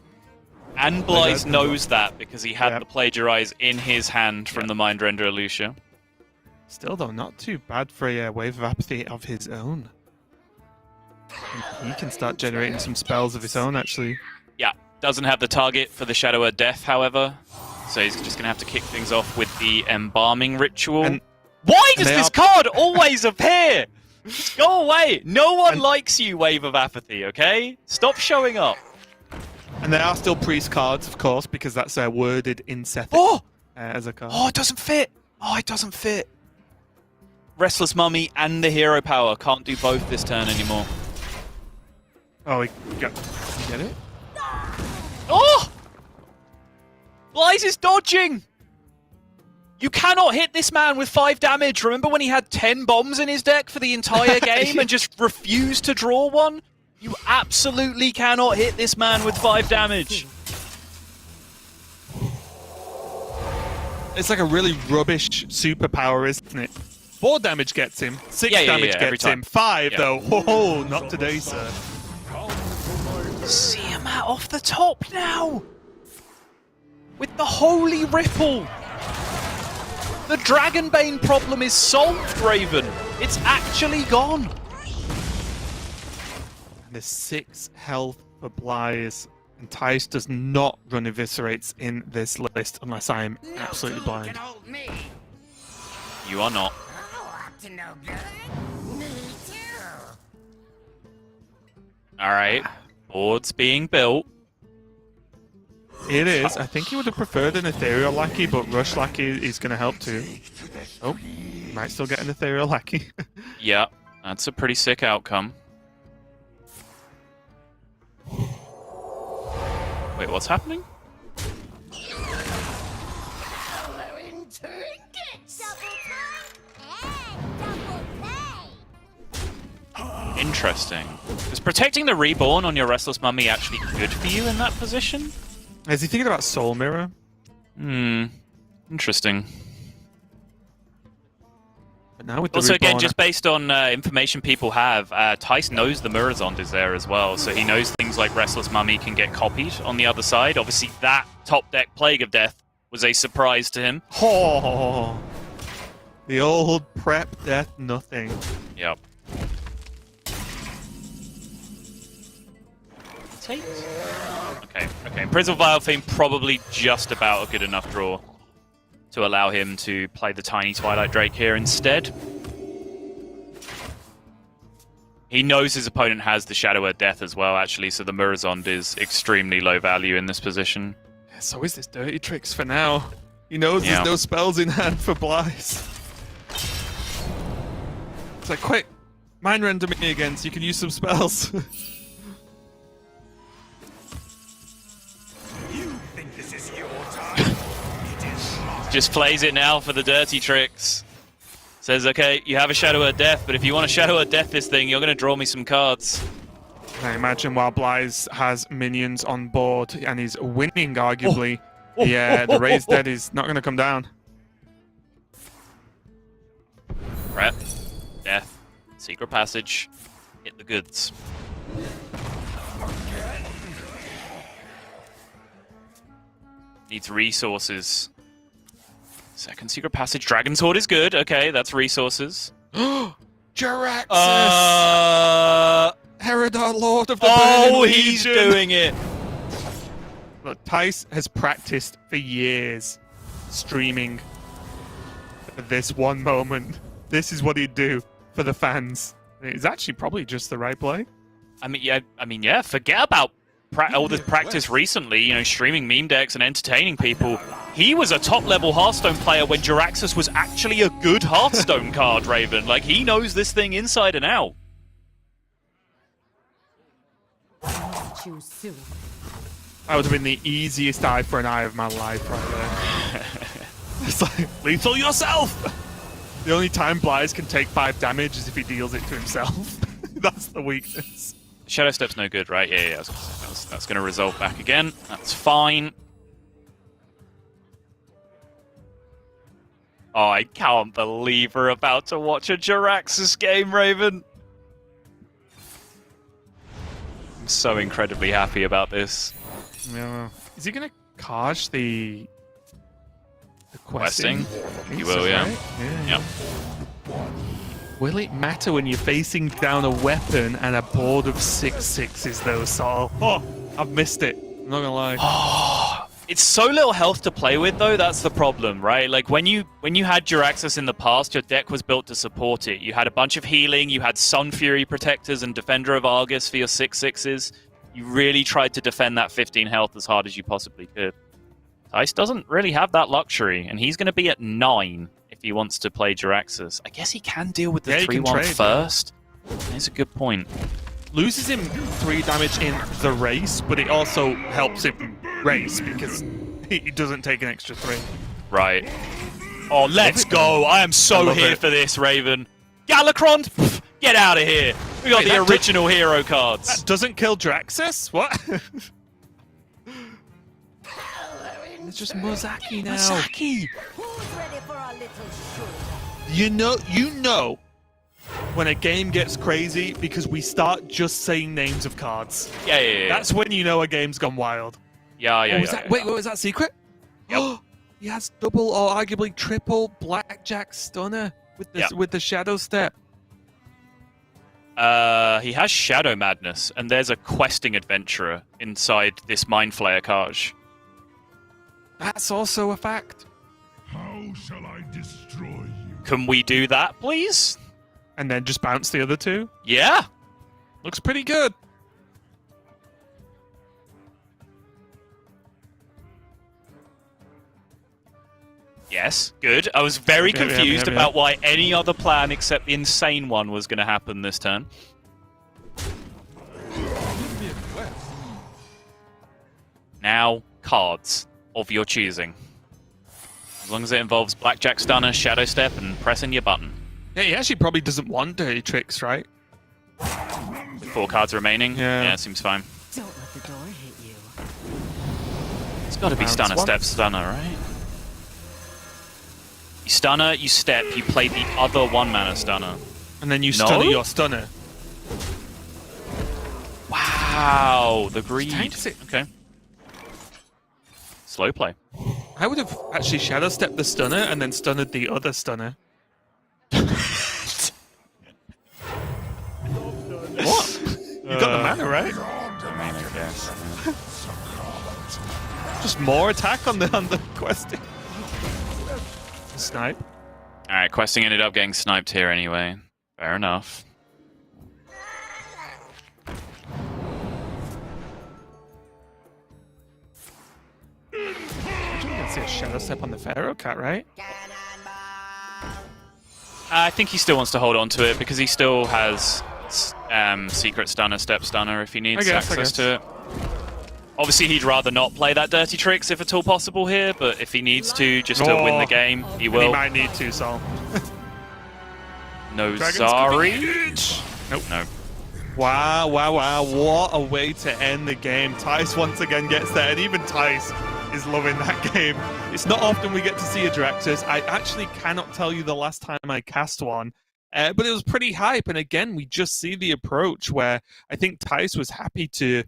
And xBlyze knows that because he had the Plagiarize in his hand from the Mind Render Elutia. Still though, not too bad for a Wave of Apathy of his own. He can start generating some spells of his own actually. Yeah, doesn't have the target for the Shadow of Death, however. So he's just going to have to kick things off with the Embalming Ritual. Why does this card always appear? Just go away. No one likes you, Wave of Apathy, okay? Stop showing up. And there are still priest cards, of course, because that's worded in Sethic as a card. Oh, it doesn't fit. Oh, it doesn't fit. Restless Mummy and the hero power can't do both this turn anymore. Oh, we get it? Oh! xBlyze is dodging! You cannot hit this man with 5 damage. Remember when he had 10 bombs in his deck for the entire game and just refused to draw one? You absolutely cannot hit this man with 5 damage. It's like a really rubbish superpower, isn't it? 4 damage gets him, 6 damage gets him, 5 though. Oh, not today, sir. See him out off the top now! With the Holy Ripple! The Dragonbane problem is solved, Raven! It's actually gone! And there's 6 health for xBlyze And Thijs does not run Eviscerates in this list unless I am absolutely blind. You are not. Alright. Board's being built. It is. I think he would have preferred an Ethereal Lackey, but Rush Lackey is going to help too. Oh, might still get an Ethereal Lackey. Yeah, that's a pretty sick outcome. Wait, what's happening? Interesting. Is protecting the Reborn on your Restless Mummy actually good for you in that position? Is he thinking about Soul Mirror? Interesting. But now with the Also, again, Reborn, just based on information people have, Thijs knows the Mirrorzond is there as well, so he knows things like Restless Mummy can get copied on the other side. Obviously, that top deck Plague of Death was a surprise to him. Oh, the old prep death nothing. Yep. Okay. Prism Vial Fiend probably just about a good enough draw to allow him to play the tiny Twilight Drake here instead. He knows his opponent has the Shadow of Death as well, actually, so the Mirrorzond is extremely low value in this position. So is this Dirty Tricks for now. He knows there's no spells in hand for Xbylize. It's like, quick, mind render me again so you can use some spells. Just plays it now for the Dirty Tricks. Says, okay, you have a Shadow of Death, but if you want to Shadow of Death this thing, you're going to draw me some cards. I imagine while Xbylize has minions on board and he's winning, arguably, the Raised Dead is not going to come down. Prep, Death, Secret Passage, hit the goods. Needs resources. Second Secret Passage. Dragon's Horde is good. Okay, that's resources. Jaraxxus! Herodot, Lord of the Burning Legion! He's doing it! Look, Thijs has practiced for years streaming for this one moment. This is what he'd do for the fans. It's actually probably just the right play. I mean, yeah. Forget about all this practice recently. You know, streaming meme decks and entertaining people. He was a top-level Hearthstone player when Jaraxxus was actually a good Hearthstone card, Raven. Like, he knows this thing inside and out. Too soon. That would have been the easiest eye for an eye of my life right there. It's like, lethal yourself! The only time Xbylize can take 5 damage is if he deals it to himself. That's the weakness. Shadow Step's no good, right? Yeah. That's going to resolve back again. That's fine. Oh, I can't believe we're about to watch a Jaraxxus game, Raven. I'm so incredibly happy about this. Yeah. Is he going to Kaj the questing? He will, so, yeah. Right? Yeah. Will it matter when you're facing down a weapon and a board of 6/6s though, Saul? Oh, I've missed it. I'm not gonna lie. Oh, it's so little health to play with, though. That's the problem, right? Like when you had Jaraxxus in the past, your deck was built to support it. You had a bunch of healing. You had Sun Fury Protectors and Defender of Argus for your 6/6s. You really tried to defend that 15 health as hard as you possibly could. Thijs doesn't really have that luxury, and he's going to be at 9 if he wants to play Jaraxxus. I guess he can deal with the 3/1 first. That's a good point. Loses him 3 damage in the race, but it also helps him race because he doesn't take an extra 3. Right. Oh, let's go. I am so here for this, Raven. Galakron, pff, get out of here. We got the original hero cards. That doesn't kill Jaraxxus? What? It's just Mozaki now. Mozaki. Who's ready for a little show? You know when a game gets crazy because we start just saying names of cards. Yeah. That's when you know a game's gone wild. Yeah. Wait, what was that secret? Yep. He has double or arguably triple Blackjack Stunner with the Shadow Step. He has Shadow Madness, and there's a questing adventurer inside this Mind Flayer Kaj. That's also a fact. How shall I destroy you? Can we do that, please? And then just bounce the other two? Yeah. Looks pretty good. Yes, good. I was very Okay, confused yeah. about why any other plan except the insane one was going to happen this turn. Now, cards of your choosing. As long as it involves Blackjack Stunner, Shadow Step, and pressing your button. Yeah, he actually probably doesn't want Dirty Tricks, right? With 4 cards remaining, Yeah. seems fine. Don't let the door hit you. It's got to be Bounce Stunner, one. Step, Stunner, right? You Stunner, you Step, you play the other 1-mana Stunner. And then you No? stunner your stunner. Wow, the greed. Tanks it. Okay. Slow play. I would have actually Shadow Stepped the stunner and then stunnered the other stunner. What? You got the mana, right? I mean, I guess. Just more attack on the questing. Snipe. Alright, questing ended up getting sniped here anyway. Fair enough. You can see a Shadow Step on the Pharaoh Cat, right? I think he still wants to hold on to it because he still has Secret Stunner, Step Stunner if he needs access to it. Obviously, he'd rather not play that Dirty Tricks if at all possible here, but if he needs to, just to win the game, he will. He might need to, Sol. No Dragons could be Zari. huge. Nope. No. Wow, wow, wow. What a way to end the game. Thijs once again gets there, and even Thijs is loving that game. It's not often we get to see a Draxus. I actually cannot tell you the last time I cast one, but it was pretty hype. And again, we just see the approach where I think Thijs was happy to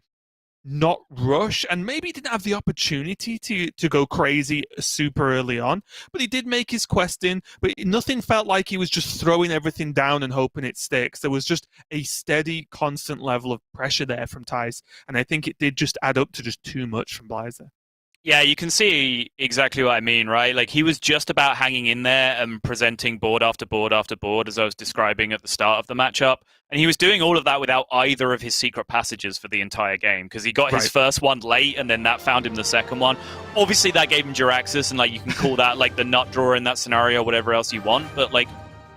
not rush, and maybe didn't have the opportunity to go crazy super early on, but he did make his quest in, but nothing felt like he was just throwing everything down and hoping it sticks. There was just a steady, constant level of pressure there from Thijs, and I think it did just add up to just too much from xBlyzes. Yeah, you can see exactly what I mean, right? Like, he was just about hanging in there and presenting board after board after board, as I was describing at the start of the matchup. And he was doing all of that without either of his secret passages for the entire game, because he got his first one late, and then that found him the second one. Obviously, that gave him Jiraxis, and, like, you can call that, like, the nut drawer in that scenario, whatever else you want. But, like,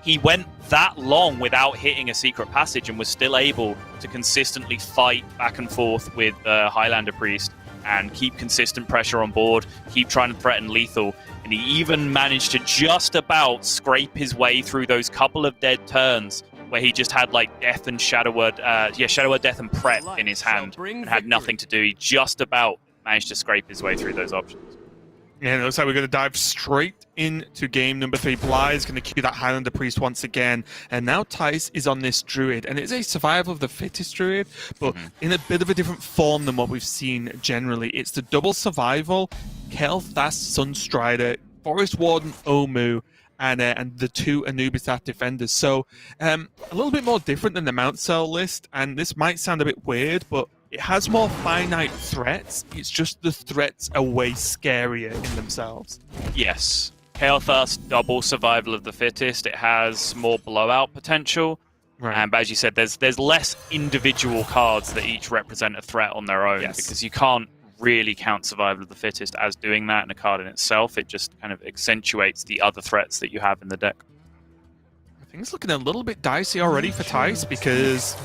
he went that long without hitting a secret passage and was still able to consistently fight back and forth with Highlander Priest and keep consistent pressure on board, keep trying to threaten lethal. And he even managed to just about scrape his way through those couple of dead turns where he just had like Death and Shadow Word, Shadow Word, Death and Prep in his hand and had nothing to do. He just about managed to scrape his way through those options. Yeah, it looks like we're going to dive straight into game number 3. xBlyzes going to cue that Highlander Priest once again. And now Thijs is on this Druid. And it's a survival of the fittest Druid, but in a bit of a different form than what we've seen generally. It's the double survival, Kel'Thas Sunstrider, Forest Warden Omu, and the 2 Anubis defenders. So a little bit more different than the Mount Cell list. And this might sound a bit weird, but it has more finite threats. It's just the threats are way scarier in themselves. Yes. Kel'Thas, double survival of the fittest. It has more blowout potential. Right. But as you said, there's less individual cards that each represent a threat on their own, because you can't really count survival of the fittest as doing that in a card in itself. It just kind of accentuates the other threats that you have in the deck. Things looking a little bit dicey already for Thijs, because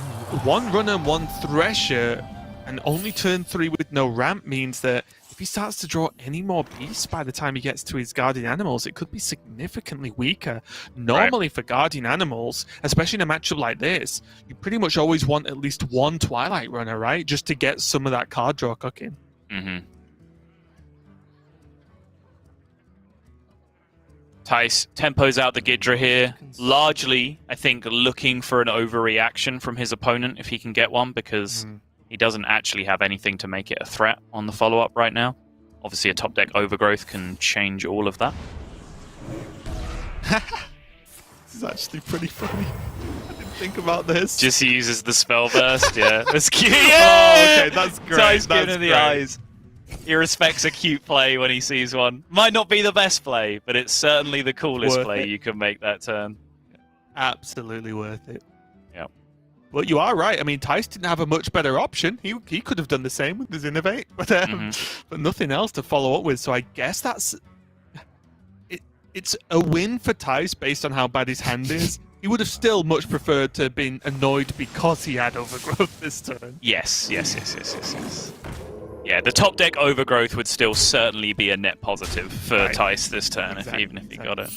1 runner, 1 Thresher, and only turn 3 with no ramp means that if he starts to draw any more beasts by the time he gets to his Guardian Animals, it could be significantly weaker. Normally for Guardian Animals, especially in a matchup like this, you pretty much always want at least 1 Twilight runner, right? Just to get some of that card draw cooking. Thijs tempos out the Gidra here, largely, I think, looking for an overreaction from his opponent if he can get one, because he doesn't actually have anything to make it a threat on the follow-up right now. Obviously, a top deck Overgrowth can change all of that. This is actually pretty funny. I didn't think about this. Just uses the spell burst, yeah. That's cute. Oh, okay, that's great. Thijs giving That's him the great. eyes. He respects a cute play when he sees one. Might not be the best play, but it's certainly the coolest Worth play it. you can make that turn. Absolutely worth it. Yep. But you are right. I mean, Thijs didn't have a much better option. He could have done the same with his Innovate, but nothing else to follow up with. So I guess that's... It's a win for Thijs based on how bad his hand is. He would have still much preferred to have been annoyed because he had Overgrowth this turn. Yes. Yeah, the top deck Overgrowth would still certainly be a net positive for Thijs this turn, even if he got it.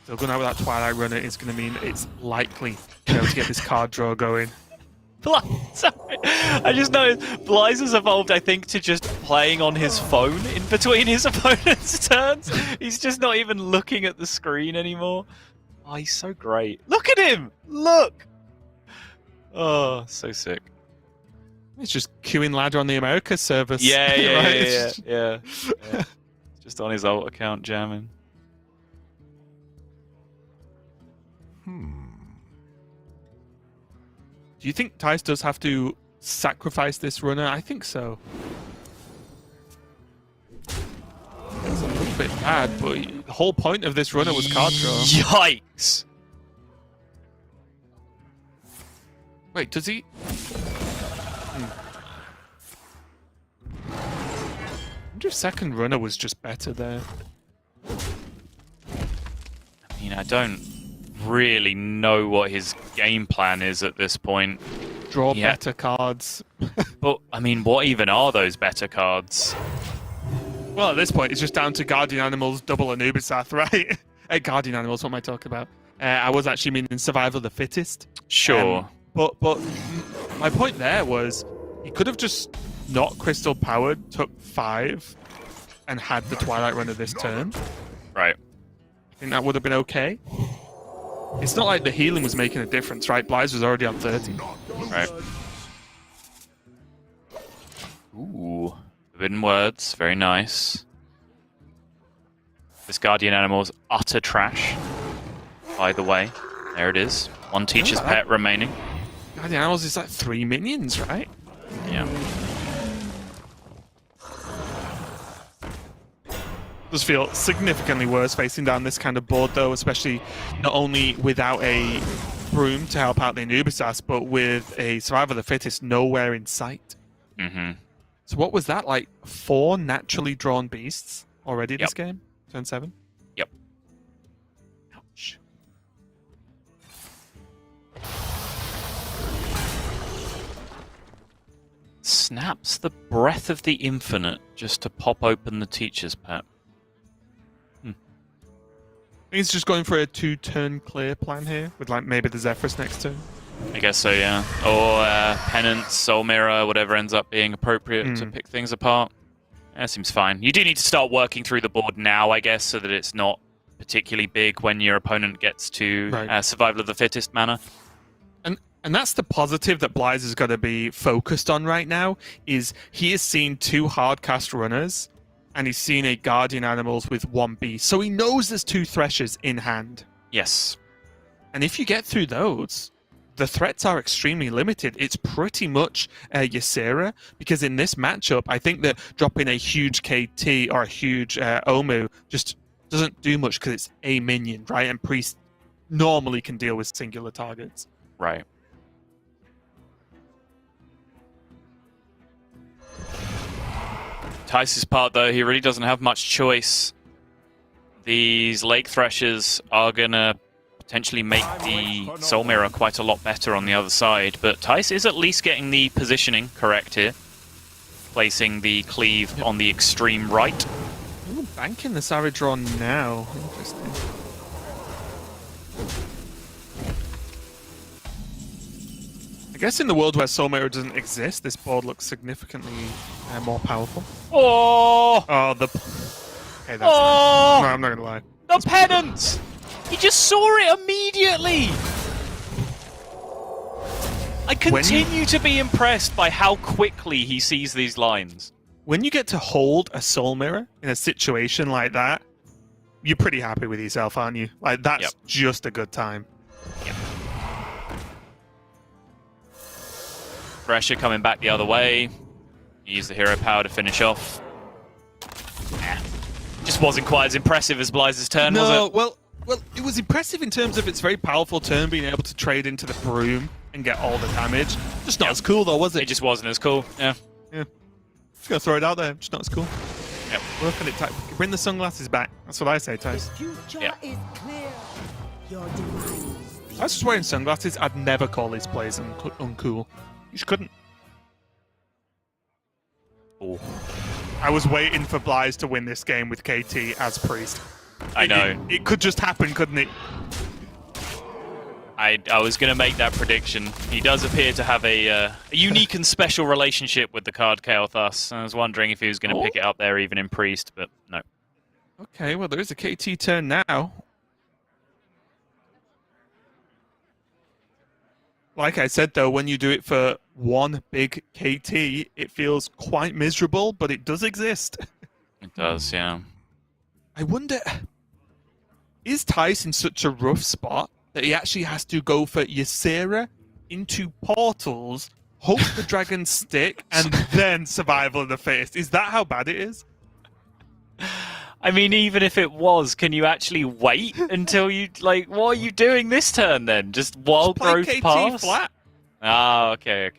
So going out with that Twilight Runner is going to mean it's likely to be able to get this card draw going. Sorry, I just noticed xBlyzes evolved, I think, to just playing on his phone in between his opponent's turns. He's just not even looking at the screen anymore. Oh, he's so great. Look at him! Look! Oh, so sick. It's just queuing ladder on the America service. Yeah. Right? Yeah. Just on his alt account jamming. Do you think Thijs does have to sacrifice this runner? I think so. It's a little bit bad, but the whole point of this runner was card draw. Yikes! Wait, does he? I wonder if second runner was just better there. I mean, I don't really know what his game plan is at this point. Draw better cards. But, I mean, what even are those better cards? Well, at this point, it's just down to Guardian Animals, double Anubisath, right? Guardian Animals, what am I talking about? I was actually meaning Survival of the Fittest. Sure. But my point there was he could have just not Crystal Powered, took 5, and had the Twilight Runner this turn. Right. I think that would have been okay. It's not like the healing was making a difference, right? Blyze was already on 30. Right. Ooh. Forbidden words. Very nice. This Guardian Animal's utter trash. By the way. There it is. One teacher's pet remaining. Guardian Animals is like 3 minions, right? Yeah. Does feel significantly worse facing down this kind of board, though, especially not only without a Broom to help out the Anubisath, but with a Survival of the Fittest nowhere in sight. Mm-hmm. So what was that, like 4 naturally drawn beasts already this game? Turn 7? Yep. Ouch. Snaps the Breath of the Infinite just to pop open the teacher's pet. He's just going for a 2-turn clear plan here, with like maybe the Zephyrus next turn. I guess so, yeah. Or Penance, Soul Mirror, whatever ends up being appropriate to pick things apart. That seems fine. You do need to start working through the board now, I guess, so that it's not particularly big when your opponent gets to Survival of the Fittest mana. And that's the positive that Blyze is going to be focused on right now, is he has seen 2 hardcast runners, and he's seen a Guardian Animals with 1 beast. So he knows there's 2 Threshers in hand. Yes. And if you get through those, the threats are extremely limited. It's pretty much Ysera, because in this matchup, I think that dropping a huge KT or a huge Omu just doesn't do much because it's a minion, right? And Priest normally can deal with singular targets. Right. Thijs' part, though, he really doesn't have much choice. These Lake Threshers are going to potentially make the Soul Mirror quite a lot better on the other side, but Thijs is at least getting the positioning correct here. Placing the cleave on the extreme right. Ooh, banking the Savage Draw now. Interesting. I guess in the world where Soul Mirror doesn't exist, this board looks significantly more powerful. Oh! Oh, the... Okay, that's nice. No, I'm not going to lie. The Penance! He just saw it immediately! I continue to be impressed by how quickly he sees these lines. When you get to hold a Soul Mirror in a situation like that, you're pretty happy with yourself, aren't you? Like, that's just a good time. Yep. Pressure coming back the other way. Use the hero power to finish off. Just wasn't quite as impressive as xBlyzes' turn, was it? Well, it was impressive in terms of its very powerful turn, being able to trade into the broom and get all the damage. Just not as cool, though, was it? It just wasn't as cool, yeah. Just gonna throw it out there, just not as cool. Yep. Working it tight. Bring the sunglasses back. That's what I say, The Thijs. future is clear. Your demise. If I was just wearing sunglasses, I'd never call these plays uncool. You just couldn't. Ooh. I was waiting for Blyze to win this game with KT as Priest. I know. It could just happen, couldn't it? I was going to make that prediction. He does appear to have a unique and special relationship with the card Kael'thas. I was wondering if he was going to pick it up there even in Priest, but no. Okay, well, there is a KT turn now. Like I said, though, when you do it for one big KT, it feels quite miserable, but it does exist. It does, yeah. I wonder, is Thijs in such a rough spot that he actually has to go for Ysera into portals, hope the dragons stick, and then survival of the fittest? Is that how bad it is? I mean, even if it was, can you actually wait until you, like, what are you doing this turn then? Just wild Just play growth KT pass? flat. Ah, okay.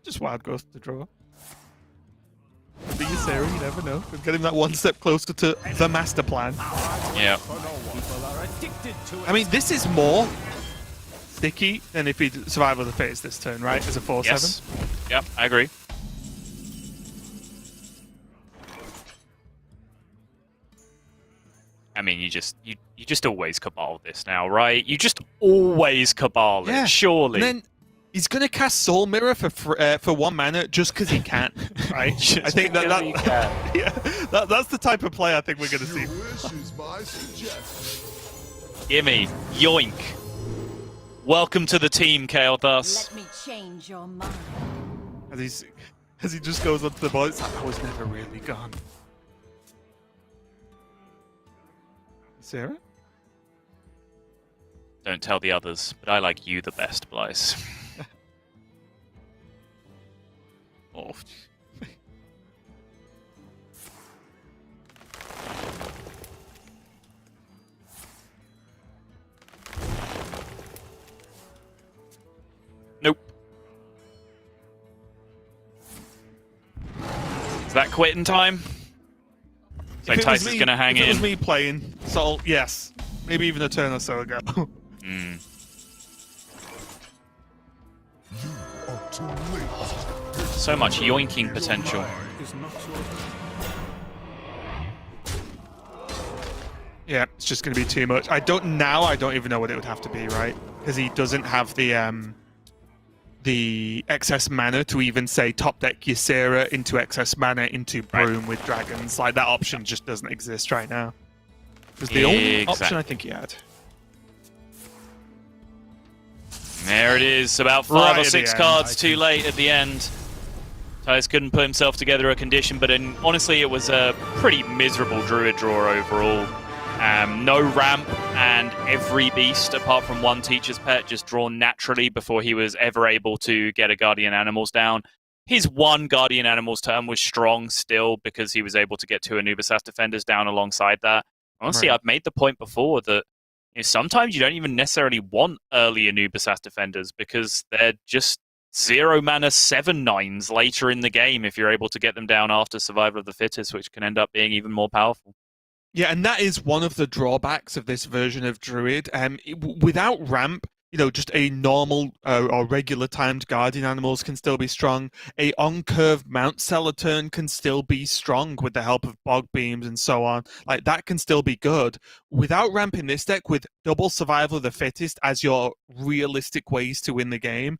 Just wild growth to draw. The Ysera, you never know. We'll get him that one step closer to the master plan. Yeah. I mean, this is more sticky than if he survival of the fittest this turn, right? As a 4/7. Yes. Yep, I agree. I mean, you just always Cabal this now, right? You just always Cabal it, surely. And then he's going to cast Soul Mirror for 1 mana just because he can, right? I think that's the type of play I think we're going to see. Gimme, yoink. Welcome to the team, Kael'thas. Let me change your mind. As he just goes onto the ball, it's like, I was never really gone. Sarah? Don't tell the others, but I like you the best, Blyze. Oh. Nope. Is that quitting time? So Thijs is going to hang in. If it was me playing, so yes. Maybe even a turn or so ago. So much yoinking potential. Yeah, it's just going to be too much. I don't even know what it would have to be, right? Because he doesn't have the excess mana to even say top deck Ysera into excess mana into Broom with dragons. Like, that option just doesn't exist right now. It was the only option I think he had. There it is, about 5 or 6 cards too late at the end. Thijs couldn't put himself together a condition, but honestly it was a pretty miserable Druid draw overall. No ramp, and every beast, apart from one Teacher's Pet, just drawn naturally before he was ever able to get a Guardian Animals down. His one Guardian Animals turn was strong still, because he was able to get 2 Anubisas Defenders down alongside that. Honestly, I've made the point before that sometimes you don't even necessarily want early Anubisas Defenders, because they're just 0 mana 7/9s later in the game if you're able to get them down after Survival of the Fittest, which can end up being even more powerful. Yeah, and that is one of the drawbacks of this version of Druid. Without ramp, just a normal or regular timed Guardian Animals can still be strong. A on-curve Mount Seller turn can still be strong with the help of Bog Beams and so on. Like, that can still be good. Without ramp in this deck, with double Survival of the Fittest as your realistic ways to win the game,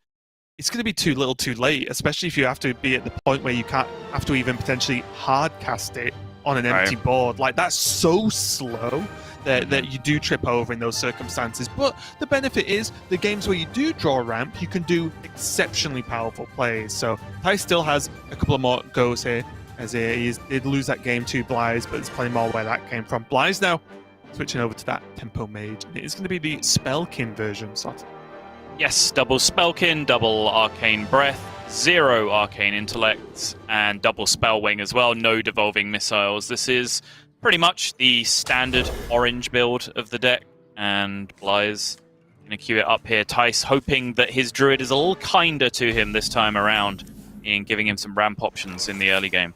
it's going to be too little too late, especially if you have to be at the point where you can't have to even potentially hard cast it on an empty board. Like, that's so slow that you do trip over in those circumstances. But the benefit is, the games where you do draw ramp, you can do exceptionally powerful plays. So Thijs still has a couple of more goes here, as he did lose that game to xBlyzes, but there's plenty more where that came from. xBlyzes now switching over to that Tempo Mage. And it is going to be the Spellkin version, sort of. Yes, double Spellkin, double Arcane Breath, 0 Arcane Intellect, and double Spellwing as well. No Devolving Missiles. This is pretty much the standard orange build of the deck. And xBlyzes going to queue it up here. Thijs hoping that his Druid is a little kinder to him this time around in giving him some ramp options in the early game.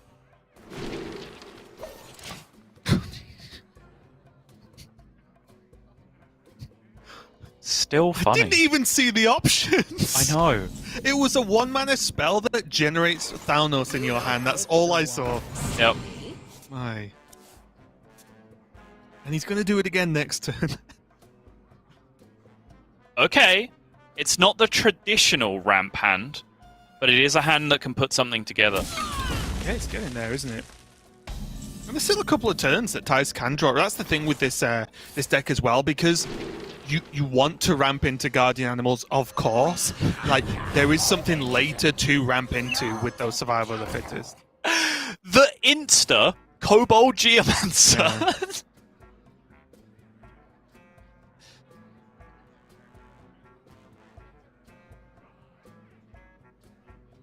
Still funny. I didn't even see the options. I know. It was a 1-mana spell that generates Thanos in your hand. That's all I saw. Yep. My. And he's going to do it again next turn. Okay. It's not the traditional ramp hand, but it is a hand that can put something together. Yeah, it's getting there, isn't it? And there's still a couple of turns that Thijs can draw. That's the thing with this this deck as well, because you want to ramp into Guardian Animals, of course. Like, there is something later to ramp into with those Survival of the Fittest. The Insta Kobold Geomancer. Yeah.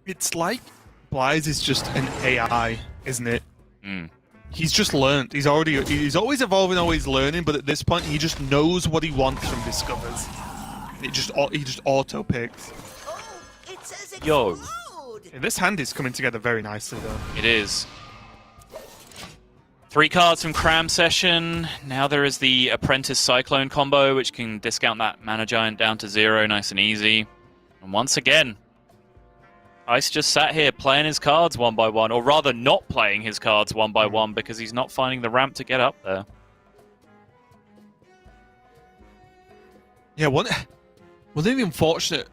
It's like xBlyzes is just an AI, isn't it? Mm. He's just learned. He's always evolving, always learning, but at this point he just knows what he wants from Discovers. He just auto picks. Yo. Yeah, this hand is coming together very nicely though. It is. 3 cards from Cram Session. Now there is the Apprentice Cyclone combo, which can discount that Mana Giant down to 0, nice and easy. And once again, Ice just sat here playing his cards one by one, or rather not playing his cards one by one because he's not finding the ramp to get up there. Yeah, one of the unfortunate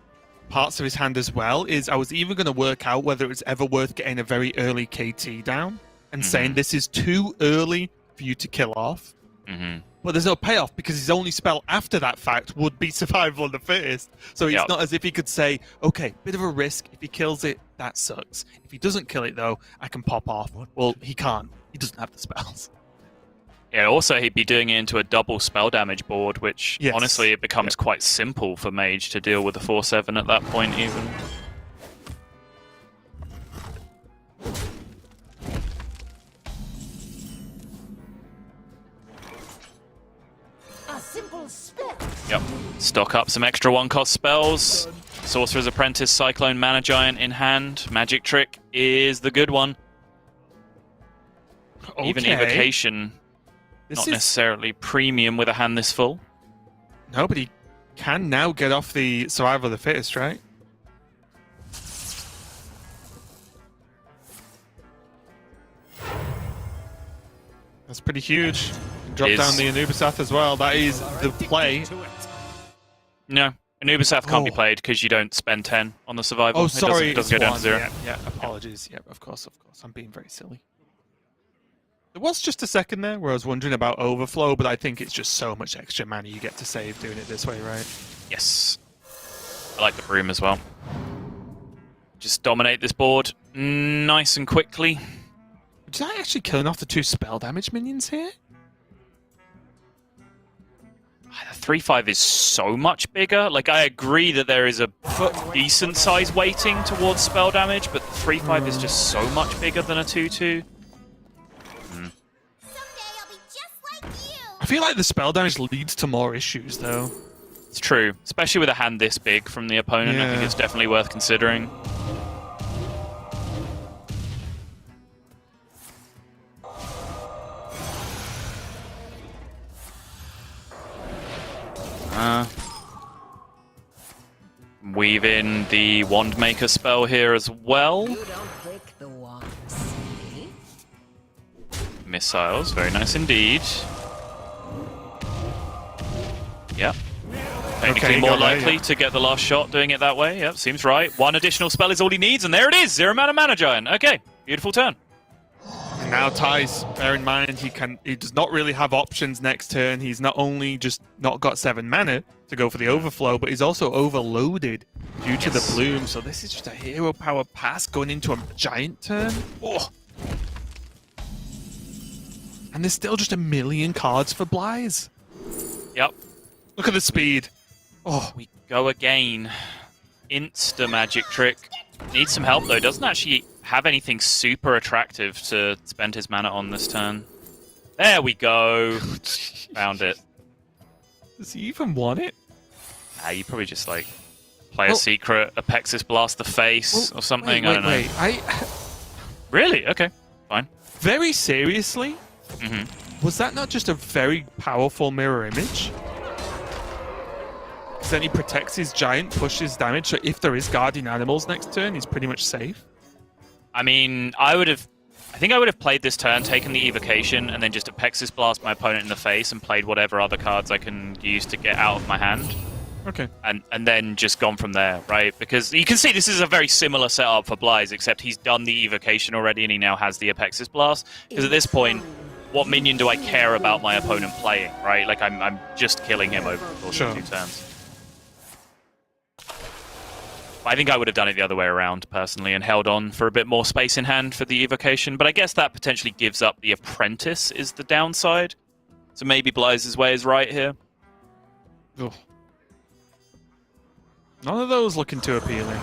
parts of his hand as well is I was even going to work out whether it was ever worth getting a very early KT down and saying this is too early for you to kill off. But there's no payoff because his only spell after that fact would be Survival of the Fittest. So it's not as if he could say, okay, bit of a risk. If he kills it, that sucks. If he doesn't kill it, though, I can pop off. Well, he can't. He doesn't have the spells. Yeah, also he'd be doing it into a double spell damage board, which honestly it becomes quite simple for Mage to deal with a 4/7 at that point even. Yep. Stock up some extra 1-cost spells. Sorcerer's Apprentice, Cyclone, Mana Giant in hand. Magic Trick is the good one. Okay. Even Evocation, not necessarily premium with a hand this full. No, but he can now get off the Survival of the Fittest, right? That's pretty huge. Drop down the Anubisath as well. That is the play. No, Anubisath can't be played because you don't spend 10 on the survival. Oh, sorry. It doesn't go down to 0. Yeah, apologies. Yeah, of course. I'm being very silly. There was just a second there where I was wondering about Overflow, but I think it's just so much extra mana you get to save doing it this way, right? Yes. I like the Broom as well. Just dominate this board nice and quickly. Did I actually killing off the 2 spell damage minions here? The 3/5 is so much bigger. Like, I agree that there is a decent size weighting towards spell damage, but the 3/5 is just so much bigger than a 2/2. I feel like the spell damage leads to more issues, though. It's true. Especially with a hand this big from the opponent, I think it's definitely worth considering. Weave in the Wand Maker spell here as well. Missiles, very nice indeed. Yep. Technically more likely to get the last shot doing it that way. Yep, seems right. 1 additional spell is all he needs, and there it is! 0 Mana Giant. Okay, beautiful turn. And now Thijs, bear in mind, he does not really have options next turn. He's not only just not got 7 mana to go for the Overflow, but he's also overloaded due to the Bloom. So this is just a hero power pass going into a giant turn. Oh. And there's still just a million cards for xBlyzes. Yep. Look at the speed. Oh, We go again. Insta magic trick. Needs some help though. Doesn't actually have anything super attractive to spend his mana on this turn. There we go. Found it. does he even want it? You probably just like play a secret, Apexis Blast the face or something. I don't know. Really? Okay, fine. Very seriously? Mm-hmm. Was that not just a very powerful mirror image? Because then he protects his giant, pushes damage, so if there is guardian animals next turn, he's pretty much safe. I mean, I think I would have played this turn, taken the evocation, and then just Apexis Blast my opponent in the face and played whatever other cards I can use to get out of my hand. Okay. And then just gone from there, right? Because you can see this is a very similar setup for xBlyzes, except he's done the evocation already and he now has the Apexis Blast. Because at this point, what minion do I care about my opponent playing, right? Like, I'm just killing him over the course of 2 turns. I think I would have done it the other way around, personally, and held on for a bit more space in hand for the evocation. But I guess that potentially gives up the Apprentice is the downside. So maybe xBlyzes' way is right here. Ugh. None of those looking too appealing.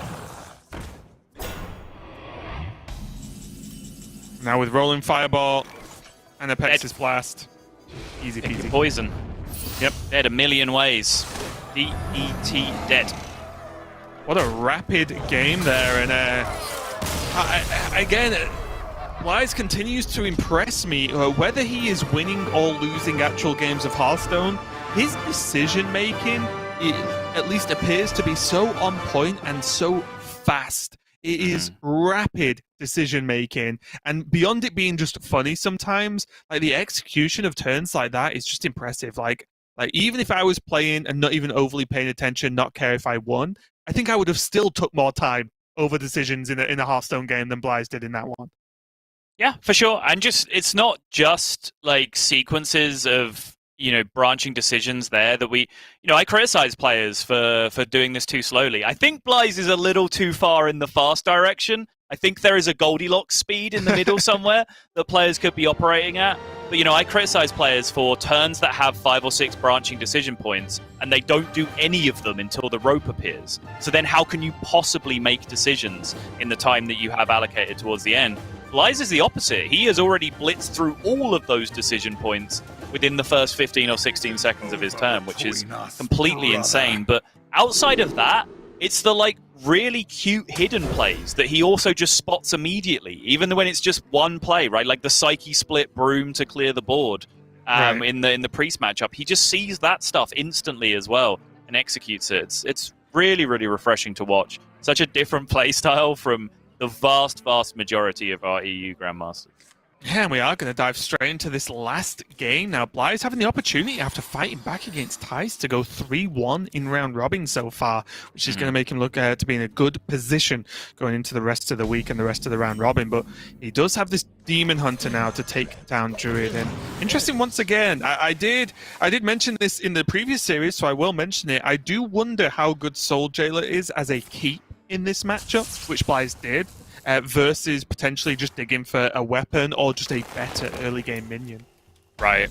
Now with Rolling Fireball and Apexis Blast. Easy peasy. Poison. Yep. Dead a million ways. D-E-T, dead. What a rapid game there. And again, xBlyzes continues to impress me. Whether he is winning or losing actual games of Hearthstone, his decision-making at least appears to be so on point and so fast. It is rapid decision-making, and beyond it being just funny sometimes, like the execution of turns like that is just impressive. Like even if I was playing and not even overly paying attention, not care if I won, I think I would have still took more time over decisions in a Hearthstone game than xBlyzes did in that one. Yeah, for sure. And it's not just like sequences of, branching decisions there that I criticize players for doing this too slowly. I think xBlyzes is a little too far in the fast direction. I think there is a Goldilocks speed in the middle somewhere that players could be operating at. But, I criticize players for turns that have 5 or 6 branching decision points, and they don't do any of them until the rope appears. So then how can you possibly make decisions in the time that you have allocated towards the end? xBlyzes is the opposite. He has already blitzed through all of those decision points within the first 15 or 16 seconds of his turn, which is completely insane. But outside of that, it's the really cute hidden plays that he also just spots immediately, even when it's just one play, right? Like the Psyche split broom to clear the board in the priest matchup. He just sees that stuff instantly as well and executes it. It's really, really refreshing to watch. Such a different play style from the vast, vast majority of our EU Grandmasters. Yeah, and we are going to dive straight into this last game. Now, xBlyzes having the opportunity after fighting back against Thijs to go 3-1 in round robin so far, which is going to make him look to be in a good position going into the rest of the week and the rest of the round robin. But he does have this Demon Hunter now to take down Druid. And interesting once again, I did mention this in the previous series, so I will mention it. I do wonder how good Soul Jailer is as a keep in this matchup, which xBlyzes did. Versus potentially just digging for a weapon or just a better early game minion. Right.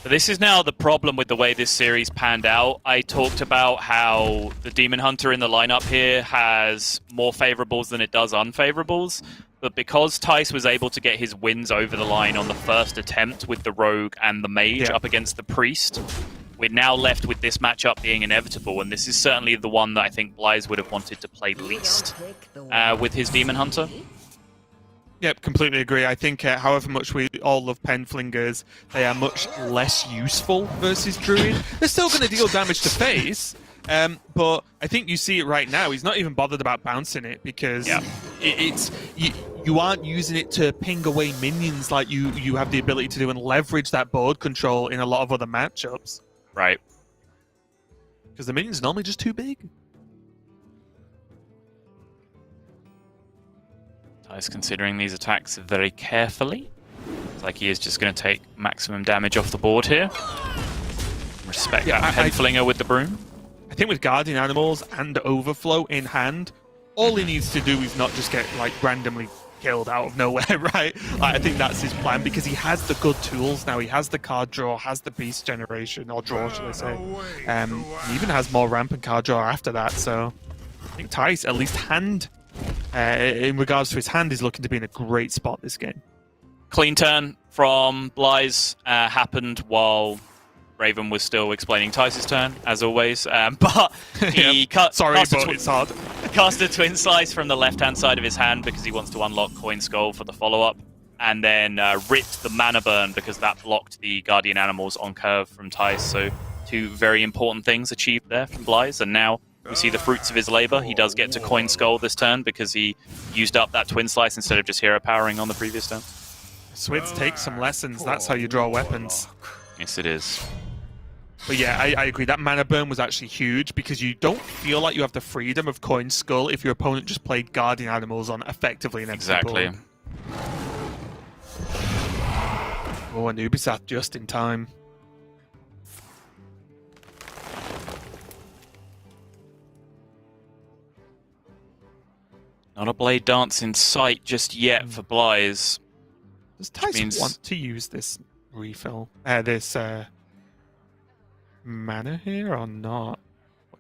But this is now the problem with the way this series panned out. I talked about how the Demon Hunter in the lineup here has more favorables than it does unfavorables. But because Thijs was able to get his wins over the line on the first attempt with the Rogue and the Mage up against the Priest, we're now left with this matchup being inevitable, and this is certainly the one that I think xBlyzes would have wanted to play least with his Demon Hunter. Yep, completely agree. I think however much we all love Penflingers, they are much less useful versus Druid. They're still going to deal damage to face, but I think you see it right now. He's not even bothered about bouncing it because you aren't using it to ping away minions like you have the ability to do and leverage that board control in a lot of other matchups. Right. Because the minion's normally just too big. Thijs considering these attacks very carefully. It's like he is just going to take maximum damage off the board here. Respect that Penflinger with the broom. I think with Guardian Animals and Overflow in hand, all he needs to do is not just get randomly killed out of nowhere, right? Like, I think that's his plan because he has the good tools now. He has the card draw, has the beast generation, or draw, should I say. He even has more ramp and card draw after that, so I think Thijs, at least hand, in regards to his hand, is looking to be in a great spot this game. Clean turn from Blyze happened while Raven was still explaining Thijs' turn, as always. But he cast it's hard. Cast a Twin Slice from the left-hand side of his hand because he wants to unlock Coin Skull for the follow-up. And then ripped the Mana Burn because that blocked the Guardian Animals on curve from Thijs. So 2 very important things achieved there from Blyze. And now we see the fruits of his labor. He does get to Coin Skull this turn because he used up that Twin Slice instead of just hero powering on the previous turn. Swids take some lessons. That's how you draw weapons. Yes, it is. But yeah, I agree. That mana burn was actually huge because you don't feel like you have the freedom of Coin Skull if your opponent just played Guardian Animals on effectively an empty Exactly. board. Oh, and Ubisoft just in time. Not a Blade Dance in sight just yet for Blyze. Does Thijs want to use this refill? This mana here or not?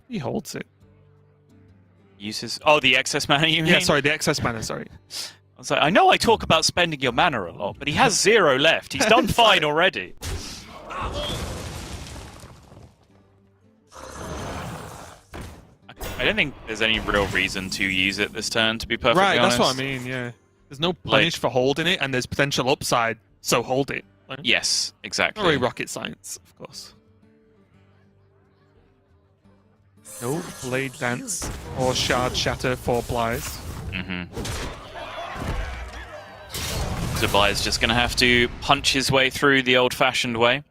He holds it. Uses the excess mana, you mean? Yeah, sorry, the excess mana, sorry. I was like, I know I talk about spending your mana a lot, but he has 0 left. He's done fine already. I don't think there's any real reason to use it this turn, to be perfectly honest. Right, that's what I mean, yeah. There's no punish for holding it, and there's potential upside, so hold it. Right? Yes, exactly. Not really rocket science, of course. No Blade Dance or Shard Shatter for Blyze. So Blyze just going to have to punch his way through the old-fashioned way.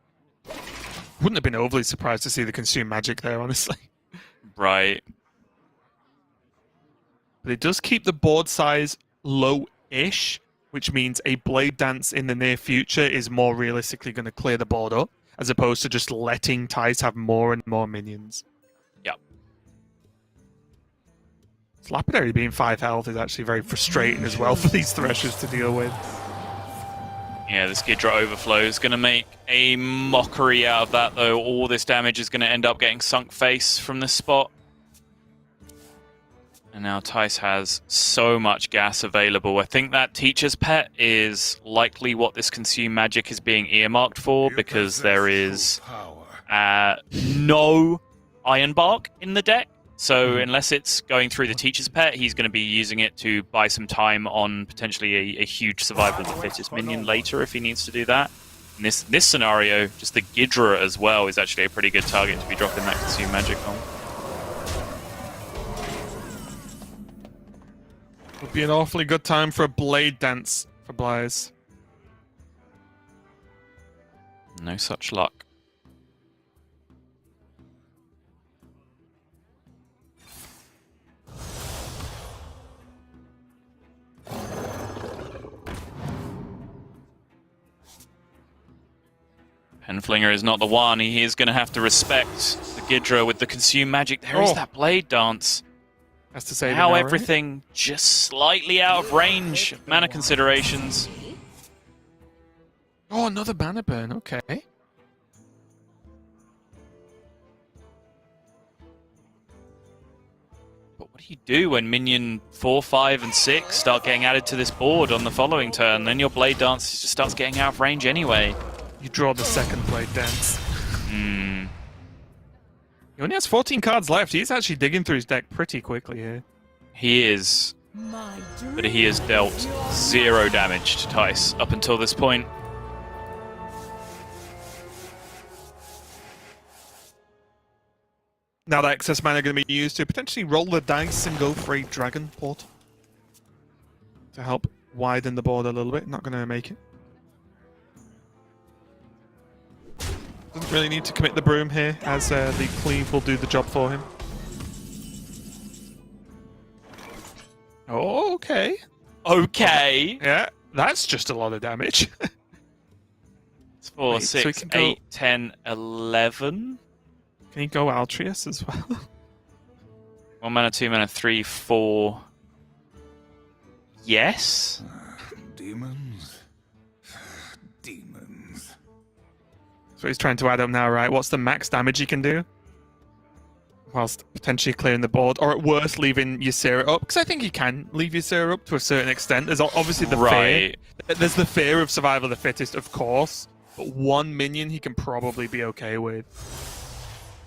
Wouldn't have been overly surprised to see the Consume Magic there, honestly. Right. But it does keep the board size low-ish, which means a Blade Dance in the near future is more realistically going to clear the board up, as opposed to just letting Thijs have more and more minions. Yep. Lapidary being 5 health is actually very frustrating as well for these Threshers to deal with. Yeah, this Ghidra Overflow is going to make a mockery out of that, though. All this damage is going to end up getting sunk face from this spot. And now Thijs has so much gas available. I think that Teacher's Pet is likely what this Consume Magic is being earmarked for, because there is no Iron Bark in the deck. So unless it's going through the Teacher's Pet, he's going to be using it to buy some time on potentially a huge Survival of the Fittest minion later if he needs to do that. In this scenario, just the Ghidra as well is actually a pretty good target to be dropping that Consume Magic on. Would be an awfully good time for a Blade Dance for Blyze. No such luck. Penflinger is not the one. He is going to have to respect the Ghidra with the Consume Magic. There is that Blade Dance. Has to say now now, everything right? just slightly out of range. Mana considerations. Oh, another Mana Burn. Okay. But what do you do when minion 4, 5, and 6 start getting added to this board on the following turn? Then your Blade Dance just starts getting out of range anyway. You draw the second Blade Dance. He only has 14 cards left. He's actually digging through his deck pretty quickly here. He is. But he has dealt 0 damage to Thijs up until this point. Now that excess mana going to be used to potentially roll the dice and go for a Dragon Portal to help widen the board a little bit. Not going to make it. Doesn't really need to commit the Broom here, as the Cleave will do the job for him. Oh, okay. Okay. Yeah, that's just a lot of damage. It's 4, Wait, 6, so 8, 10, 11. Can he go Altruis as well? 1 mana, 2 mana, 3, 4. Yes? Demons? Demons. So he's trying to add up now, right? What's the max damage he can do? Whilst potentially clearing the board, or at worst leaving Ysera up, because I think he can leave Ysera up to a certain extent. There's obviously the fear. There's the fear of survival of the fittest, of course, but one minion he can probably be okay with.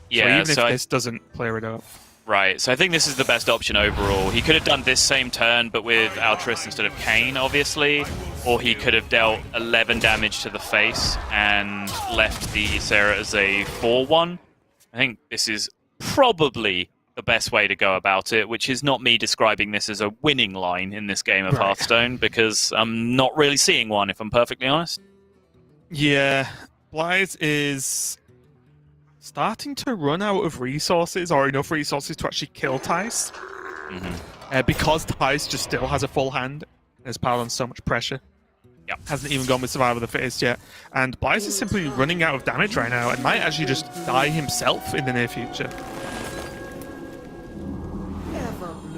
Yeah, so even if this doesn't clear it up. Right, so I think this is the best option overall. He could have done this same turn, but with Altruist instead of Kane, obviously, or he could have dealt 11 damage to the face and left the Ysera as a 4-1. I think this is probably the best way to go about it, which is not me describing this as a winning line in this game of Hearthstone, because I'm not really seeing one, if I'm perfectly honest. Yeah, xBlyzes is starting to run out of resources, or enough resources to actually kill Thijs. Because Thijs just still has a full hand and is piled on so much pressure. Yep. Hasn't even gone with Survival of the Fittest yet. And xBlyzes is simply running out of damage right now and might actually just die himself in the near future.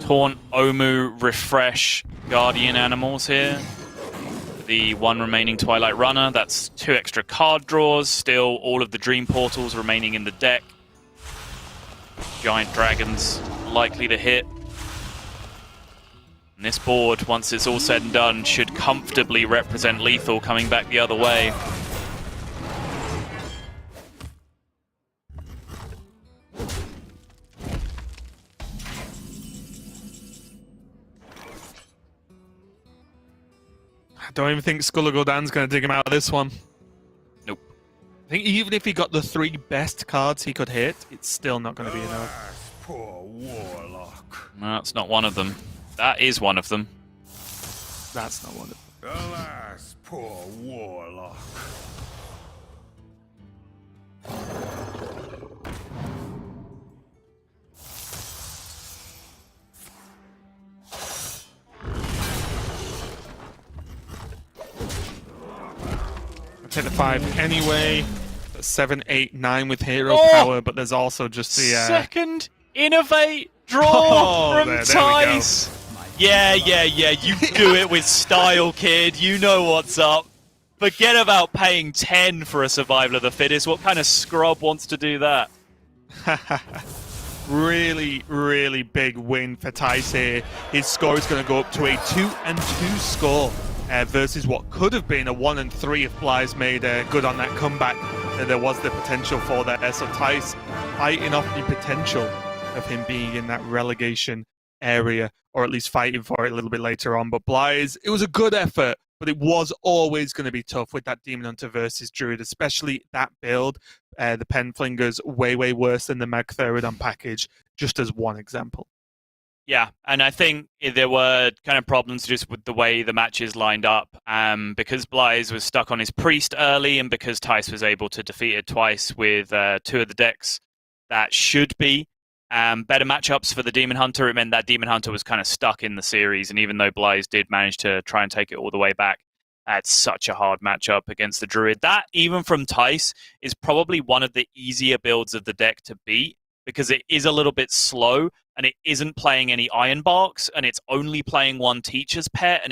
Taunt, Omu, Refresh, Guardian animals here. The one remaining Twilight Runner, that's 2 extra card draws. Still all of the Dream Portals remaining in the deck. Giant Dragons likely to hit. And this board, once it's all said and done, should comfortably represent lethal coming back the other way. I don't even think Skull Gul'dan's going to dig him out of this one. Nope. I think even if he got the 3 best cards he could hit, it's still not going to be enough. Poor warlock. No, that's not one of them. That is one of them. That's not one of them. Alas, poor warlock. I'll take the 5 anyway. 7, 8, 9 with hero power, but there's also just the second innovate draw from there Thijs. Yeah, you do it with style, kid. You know what's up. Forget about paying 10 for a Survival of the Fittest. What kind of scrub wants to do that? Really, really big win for Thijs here. His score is going to go up to a 2-2 score versus what could have been a 1-3 if xBlyzes made good on that comeback. There was the potential for that. So Thijs fighting off the potential of him being in that relegation area, or at least fighting for it a little bit later on. But xBlyzes, it was a good effort, but it was always going to be tough with that Demon Hunter versus Druid, especially that build. The Penflinger's way worse than the Magtheridon package, just as one example. Yeah, and I think there were kind of problems just with the way the matches lined up. Because xBlyzes was stuck on his Priest early, and because Thijs was able to defeat it twice with 2 of the decks that should be better matchups for the Demon Hunter, it meant that Demon Hunter was kind of stuck in the series. And even though xBlyzes did manage to try and take it all the way back, it's such a hard matchup against the Druid. That, even from Thijs, is probably one of the easier builds of the deck to beat, because it is a little bit slow, and it isn't playing any Ironbarks, and it's only playing 1 Teacher's Pet, and